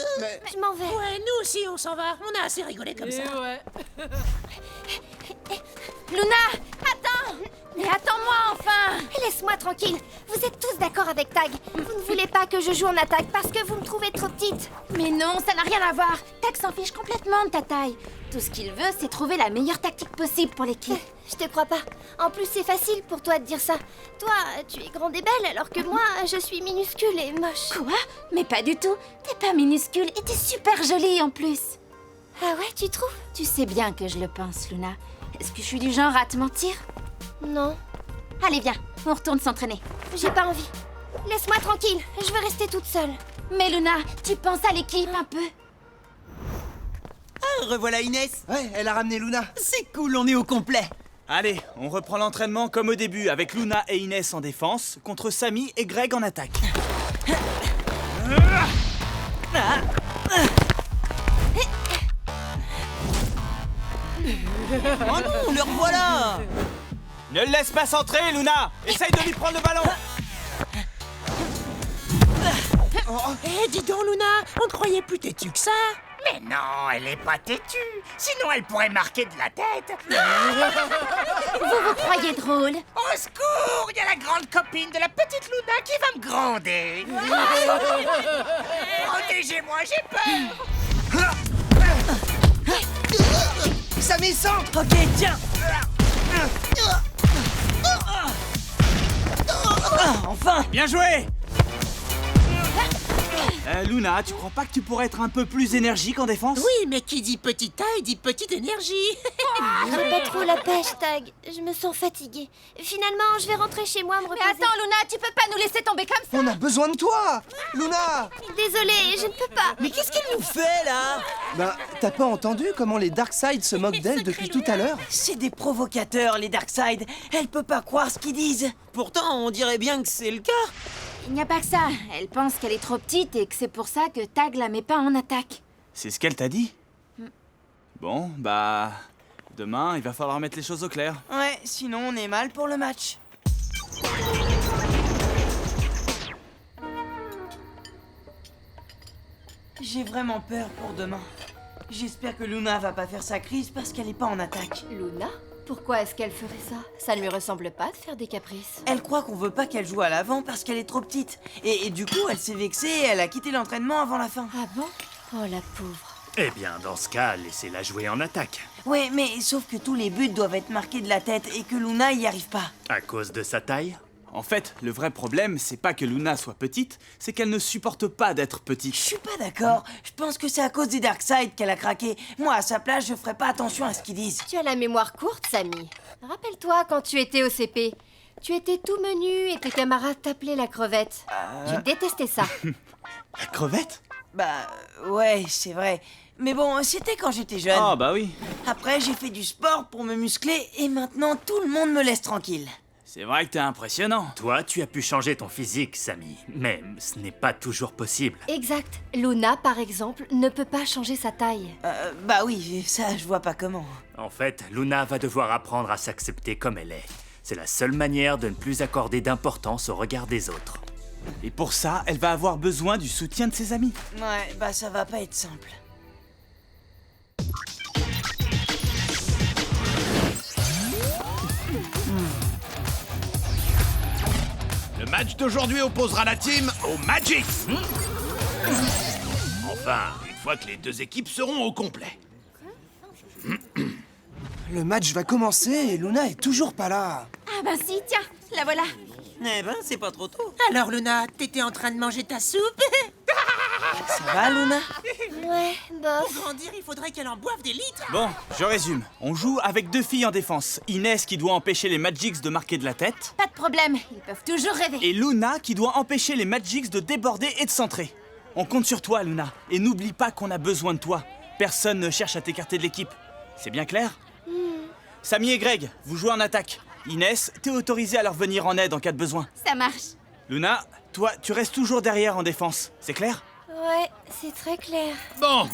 Je m'en vais. Ouais, nous aussi, on s'en va. On a assez rigolé comme ça. Ouais. Luna, attends. Mais attends-moi, enfin. Laisse-moi laisse-moi tranquille. Vous êtes tous d'accord avec Tag. Vous ne voulez pas que je joue en attaque parce que vous me trouvez trop petite. Mais non, ça n'a rien à voir. Tag s'en fiche complètement de ta taille. Tout ce qu'il veut, c'est trouver la meilleure tactique possible pour l'équipe. Je te crois pas. En plus, c'est facile pour toi de dire ça. Toi, tu es grande et belle, alors que moi, je suis minuscule et moche. Quoi? Mais pas du tout. T'es pas minuscule et t'es super jolie en plus. Ah ouais, tu trouves? Tu sais bien que je le pense, Luna. Est-ce que je suis du genre à te mentir? Non. Allez, viens, on retourne s'entraîner. J'ai pas envie. Laisse-moi tranquille, je veux rester toute seule. Mais Luna, tu penses à l'équipe un peu? Ah, revoilà Inès. Ouais, elle a ramené Luna. C'est cool, on est au complet. Allez, on reprend l'entraînement comme au début, avec Luna et Inès en défense, contre Samy et Greg en attaque. Oh non, le revoilà. Ne le laisse pas centrer, Luna. Essaye de lui prendre le ballon. Eh, dis donc, Luna, on te croyait plus têtue que ça. Mais non, elle est pas têtue. Sinon, elle pourrait marquer de la tête. Vous vous croyez drôle? Au secours, il y a la grande copine de la petite Luna qui va me gronder. Protégez-moi, j'ai peur. Samy, centre. Ok, tiens. Enfin. Bien joué. Luna, tu crois pas que tu pourrais être un peu plus énergique en défense? Oui, mais qui dit petite taille dit petite énergie. J'ai pas trop la pêche, Tag. Je me sens fatiguée. Finalement, je vais rentrer chez moi me reposer. Mais attends, Luna, tu peux pas nous laisser tomber comme ça. On a besoin de toi, Luna. Désolée, je ne peux pas. Mais qu'est-ce qu'elle nous fait, là? Bah, t'as pas entendu comment les Darkseid se moquent d'elle depuis tout à l'heure? C'est des provocateurs, les Darkseid. Elle peut pas croire ce qu'ils disent. Pourtant, on dirait bien que c'est le cas. Il n'y a pas que ça. Elle pense qu'elle est trop petite et que c'est pour ça que Tag la met pas en attaque. C'est ce qu'elle t'a dit? Bon, bah... Demain, il va falloir mettre les choses au clair. Ouais, sinon on est mal pour le match. J'ai vraiment peur pour demain. J'espère que Luna va pas faire sa crise parce qu'elle est pas en attaque. Luna? Pourquoi est-ce qu'elle ferait ça? Ça ne lui ressemble pas de faire des caprices. Elle croit qu'on veut pas qu'elle joue à l'avant parce qu'elle est trop petite. Et du coup, elle s'est vexée et elle a quitté l'entraînement avant la fin. Ah bon? Oh la pauvre. Eh bien, dans ce cas, laissez-la jouer en attaque. Ouais, mais sauf que tous les buts doivent être marqués de la tête et que Luna y arrive pas. À cause de sa taille? En fait, le vrai problème, c'est pas que Luna soit petite, c'est qu'elle ne supporte pas d'être petite. Je suis pas d'accord. Je pense que c'est à cause des Darkseid qu'elle a craqué. Moi, à sa place, je ferais pas attention à ce qu'ils disent. Tu as la mémoire courte, Samy. Rappelle-toi quand tu étais au CP. Tu étais tout menu et tes camarades t'appelaient la crevette. Tu détestais ça. La crevette? Bah, ouais, c'est vrai. Mais bon, c'était quand j'étais jeune. Ah bah oui. Après, j'ai fait du sport pour me muscler et maintenant, tout le monde me laisse tranquille. C'est vrai que t'es impressionnant. Toi, tu as pu changer ton physique, Samy. Mais ce n'est pas toujours possible. Exact. Luna, par exemple, ne peut pas changer sa taille. Bah oui, ça, je vois pas comment. En fait, Luna va devoir apprendre à s'accepter comme elle est. C'est la seule manière de ne plus accorder d'importance au regard des autres. Et pour ça, elle va avoir besoin du soutien de ses amis. Ouais, bah ça va pas être simple. Le match d'aujourd'hui opposera la team aux Magics. Enfin, une fois que les deux équipes seront au complet. Le match va commencer et Luna est toujours pas là. Ah bah si, tiens, la voilà. Eh ben, c'est pas trop tôt. Alors, Luna, t'étais en train de manger ta soupe? Ça va, Luna? Ouais, bof. Pour grandir, il faudrait qu'elle en boive des litres. Bon, je résume. On joue avec deux filles en défense. Inès qui doit empêcher les Magics de marquer de la tête. Pas de problème, ils peuvent toujours rêver. Et Luna qui doit empêcher les Magics de déborder et de centrer. On compte sur toi, Luna. Et n'oublie pas qu'on a besoin de toi. Personne ne cherche à t'écarter de l'équipe. C'est bien clair? Samy et Greg, vous jouez en attaque. Inès, t'es autorisée à leur venir en aide en cas de besoin. Ça marche. Luna, toi, tu restes toujours derrière en défense. C'est clair? Ouais, c'est très clair. Bon,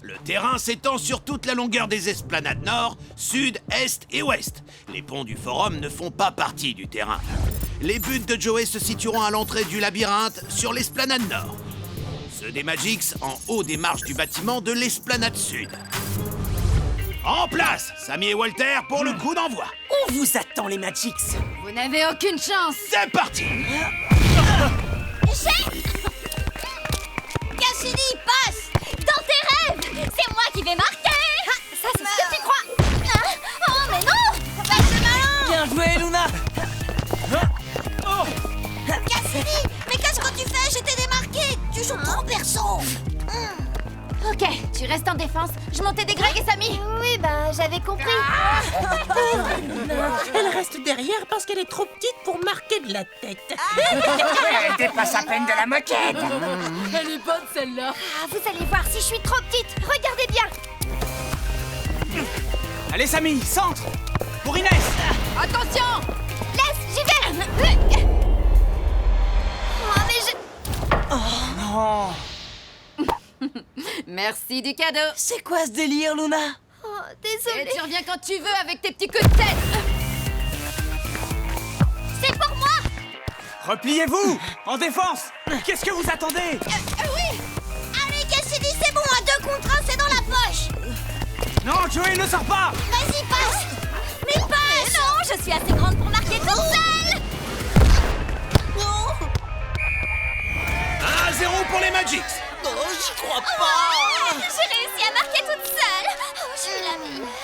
le terrain s'étend sur toute la longueur des esplanades nord, sud, est et ouest. Les ponts du forum ne font pas partie du terrain. Les buts de Joey se situeront à l'entrée du labyrinthe sur l'esplanade nord. Ceux des Magics en haut des marches du bâtiment de l'esplanade sud. En place, Samy et Walter pour le coup d'envoi. On vous attend, les Magix. Vous n'avez aucune chance. C'est parti. Cassidy, passe. Dans tes rêves, c'est moi qui vais marquer. Ça, c'est ce que tu crois. Oh, mais non. Reste malin. Bien joué, Luna. Cassidy, mais qu'est-ce que tu fais? J'étais démarqué. Tu joues trop perso. Ok, tu restes en défense. Je montais des Greg et Samy. Oui, bah, j'avais compris. Elle reste derrière parce qu'elle est trop petite pour marquer de la tête. Elle dépasse à peine de la moquette. Elle est bonne celle-là. Ah, vous allez voir si je suis trop petite. Regardez bien. Allez, Samy, centre. Pour Inès. Attention. Laisse, j'y vais. Oh, mais je... Oh. Merci du cadeau. C'est quoi ce délire, Luna? Oh, désolée. Et tu reviens quand tu veux avec tes petits coups de tête. C'est pour moi. Repliez-vous. En défense. Qu'est-ce que vous attendez? Oui. Allez, Cassidy, c'est bon. À 2 contre 1, c'est dans la poche. Non, Joey, ne sort pas. Vas-y, passe. Mais passe. Non, je suis assez grande pour marquer toute seule. 1-0 pour les Magix. Oh, j'y crois pas. J'ai réussi à marquer toute seule. Oh, je suis la meilleure.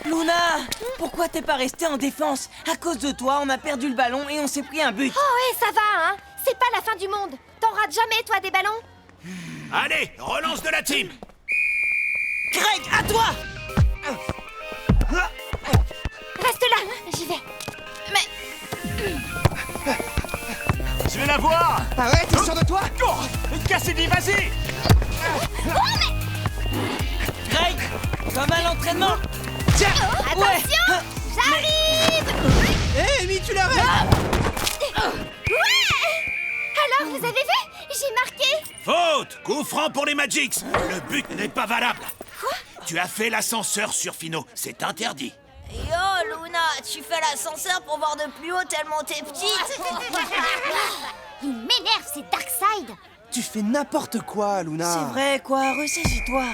Luna, pourquoi t'es pas restée en défense? À cause de toi, on a perdu le ballon et on s'est pris un but. Oh, ouais, ça va, hein. C'est pas la fin du monde. T'en rates jamais, toi, des ballons. Allez, relance de la team. Greg, à toi. Reste là, j'y vais. Mais... Je vais la voir. Ah ouais, t'es sûr de toi? Cassidy, vas-y. Greg, comme à l'entraînement. Tiens. Attention, j'arrive. Hé, Amy, tu l'arrêtes. Ouais. Alors, vous avez vu? J'ai marqué. Faute. Coup franc pour les Magix. Le but n'est pas valable. Quoi? Tu as fait l'ascenseur sur Fino. C'est interdit. Yo, Luna, tu fais l'ascenseur pour voir de plus haut tellement t'es petite. Il m'énerve, c'est Darkseid. Tu fais n'importe quoi, Luna. C'est vrai, quoi, ressaisis-toi.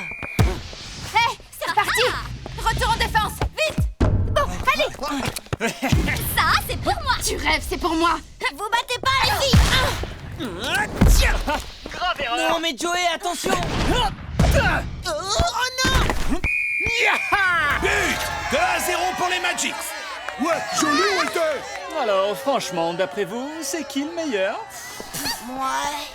Hé, c'est parti. Retour en défense, vite. Bon, allez. Ça, c'est pour moi. Tu rêves, c'est pour moi. Vous battez pas, les filles. Grave erreur. Non, mais Joey, attention. Oh non. But. 2-0 pour les Magix. Ouais, joli, Walter. Alors, franchement, d'après vous, c'est qui le meilleur? Ouais.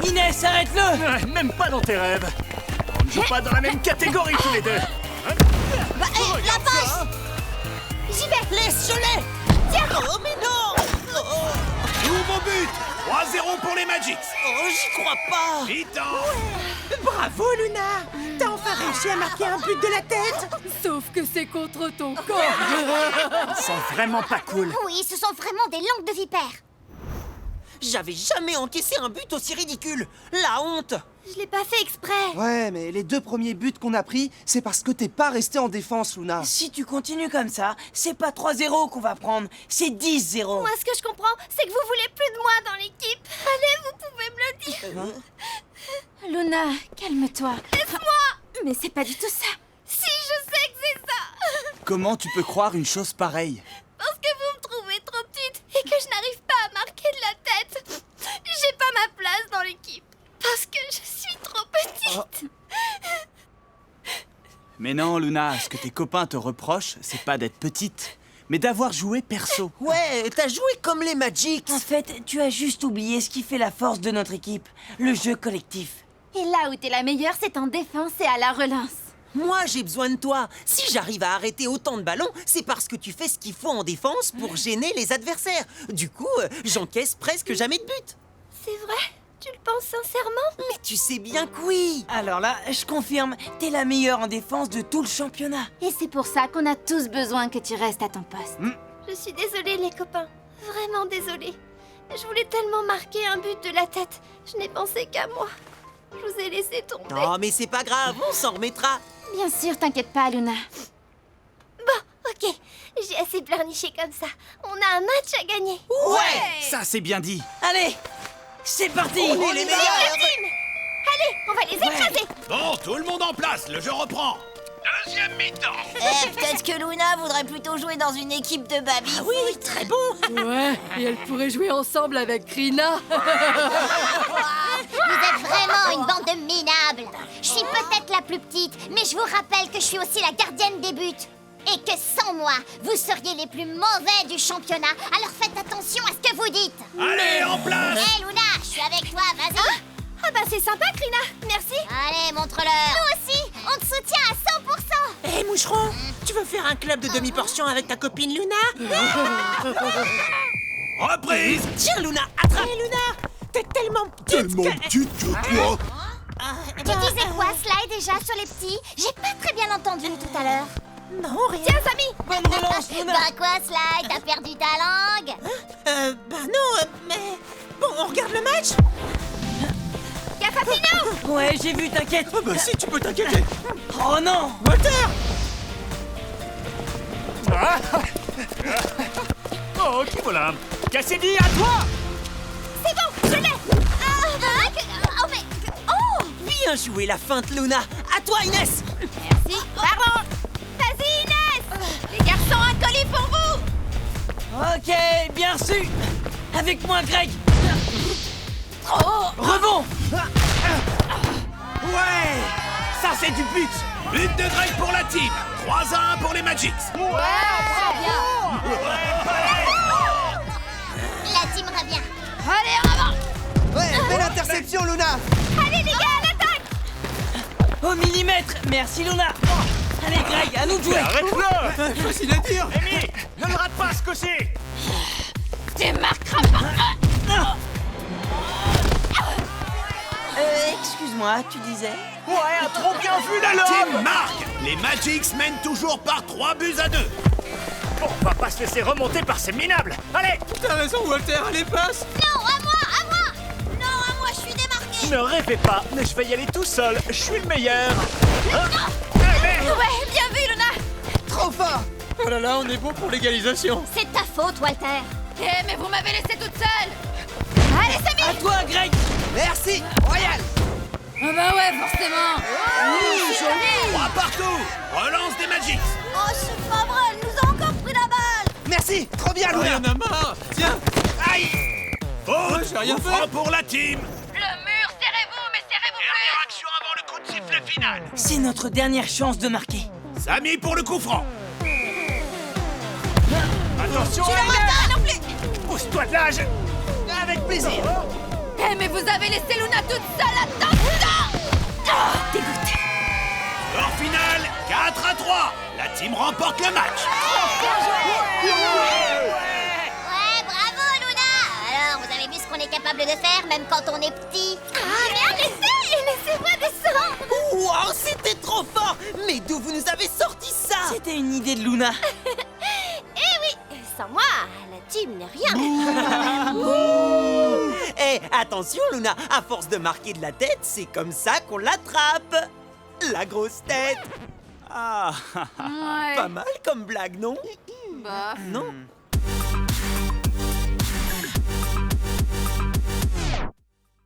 Inès, arrête-le. Même pas dans tes rêves. On ne joue pas dans la même catégorie tous les deux. Bah, la passe. J'y vais. Laisse, je l'ai. Tiens. Oh, mais non. Nouveau but. 3-0 pour les Magix. Oh, j'y crois pas. Mi-temps. Bravo, Luna. T'as enfin réussi à marquer un but de la tête. Sauf que c'est contre ton corps. Ils sont vraiment pas cool. Oui, ce sont vraiment des langues de vipère. J'avais jamais encaissé un but aussi ridicule. La honte. Je l'ai pas fait exprès. Ouais, mais les 2 premiers buts qu'on a pris, c'est parce que t'es pas resté en défense, Luna. Si tu continues comme ça, c'est pas 3-0 qu'on va prendre, c'est 10-0. Moi, ce que je comprends, c'est que vous voulez plus de moi dans l'équipe. Allez, vous pouvez me le dire. Luna, calme-toi. Laisse-moi. Mais c'est pas du tout ça. Si, je sais que c'est ça. Comment tu peux croire une chose pareille? Parce que vous me trouvez trop petite et que je n'arrive pas à marquer de la tête. J'ai pas ma place dans l'équipe. Parce que je suis trop petite. Mais non, Luna, ce que tes copains te reprochent, c'est pas d'être petite, mais d'avoir joué perso. Ouais, t'as joué comme les Magix. En fait, tu as juste oublié ce qui fait la force de notre équipe, le jeu collectif. Et là où t'es la meilleure, c'est en défense et à la relance. Moi, j'ai besoin de toi. Si j'arrive à arrêter autant de ballons, c'est parce que tu fais ce qu'il faut en défense pour gêner les adversaires. Du coup, j'encaisse presque jamais de but. C'est vrai? Tu le penses sincèrement? Mais tu sais bien que oui. Alors là, je confirme, t'es la meilleure en défense de tout le championnat. Et c'est pour ça qu'on a tous besoin que tu restes à ton poste. Je suis désolée, les copains. Vraiment désolée. Je voulais tellement marquer un but de la tête. Je n'ai pensé qu'à moi. Je vous ai laissé tomber. Non, mais c'est pas grave, on s'en remettra. Bien sûr, t'inquiète pas, Luna. Bon, ok. J'ai assez pleurniché comme ça. On a un match à gagner. Ouais. Ça, c'est bien dit. Allez, c'est parti. On est les meilleurs. Allez, Allez, on va les écraser. Bon, tout le monde en place, le jeu reprend. Deuxième mi-temps. Peut-être que Luna voudrait plutôt jouer dans une équipe de baby. Ah oui, très bon. Ouais, et elle pourrait jouer ensemble avec Rina. Vous êtes vraiment une bande de minables. Je suis peut-être la plus petite, mais je vous rappelle que je suis aussi la gardienne des buts. Et que sans moi, vous seriez les plus mauvais du championnat. Alors faites attention à ce que vous dites. Allez, en place. Hé Luna, je suis avec toi, vas-y. Ah bah c'est sympa, Krina. Merci. Allez, montre-leur. Nous aussi, on te soutient à 100%. Hé, moucheron, tu veux faire un club de demi-portion avec ta copine Luna? Reprise. Tiens, Luna, attrape. Hé, Luna, t'es tellement petite Tellement petite que quoi? Tu disais quoi, Sly, déjà, sur les petits? J'ai pas très bien entendu tout à l'heure. Non, rien. Tiens, Samy. Bonne relance, Luna. Bah quoi, Sly, t'as perdu ta langue? Bah non, mais... Bon, on regarde le match? Capapino. Ouais, j'ai vu, t'inquiète. Ah bah si, tu peux t'inquiéter. Oh non. Walter. Oh, qui voilà? Cassidy, à toi! C'est bon, je l'ai. Oh, mais... Oh. Bien joué, la feinte, Luna. À toi, Inès. Merci. Pardon. Vas-y, Inès. Les garçons, un colis pour vous. Ok, bien reçu. Avec moi, Greg. Oh, rebond. Ouais! Ça, c'est du but! But de Greg pour la team. 3-1 pour les Magics. La team revient. Allez, en avant. Ouais, belle interception, Luna. Allez, les gars, à l'attaque. Au millimètre. Merci, Luna. Allez, Greg, à nous de jouer. Arrête-le! Facile à dire. Amy, ne le rate pas ce coup-ci! Tu marqueras pas. Excuse-moi, tu disais? Ouais, trop bien vu, La la team marque. Les Magics mènent toujours par 3-2. Bon, on va pas se laisser remonter par ces minables! Allez! T'as raison, Walter, allez, passe. Non, à moi, à moi. Non, à moi, je suis démarqué. Ne rêvez pas, mais je vais y aller tout seul, je suis le meilleur! Hein? Allez! Ouais, bien vu, Luna. Trop fort. Oh là là, on est bon pour l'égalisation. C'est ta faute, Walter. Mais vous m'avez laissé toute seule. Allez, Samy. À toi, Greg. Merci, Royal. Ah bah ouais, forcément. 3 partout. Relance des Magics. Oh, c'est pas vrai, elle nous a encore pris la balle. Merci, trop bien, Oh, Luna. y'en a marre. Tiens. Aïe. Faute. j'ai rien Coup fait. franc pour la team. Le mur, serrez-vous, mais serrez-vous Dernière action avant le coup de sifflet final. C'est notre dernière chance de marquer. Samy pour le coup franc. Attention! Tu l'as pas non plus. Pousse-toi de l'âge! Avec plaisir. Mais vous avez laissé Luna toute seule là-dedans. Dégoûté. Score final 4-3. La team remporte le match. Ouais, bravo, Luna. Alors, vous avez vu ce qu'on est capable de faire, même quand on est petit. Ah, merde, laissez-moi descendre. Wow, c'était trop fort. Mais d'où vous nous avez sorti ça? C'était une idée de Luna. Eh oui, sans moi, la team n'est rien. Eh, attention, Luna, à force de marquer de la tête, c'est comme ça qu'on l'attrape. La grosse tête. Ah, Pas mal comme blague, non? Bah, Non.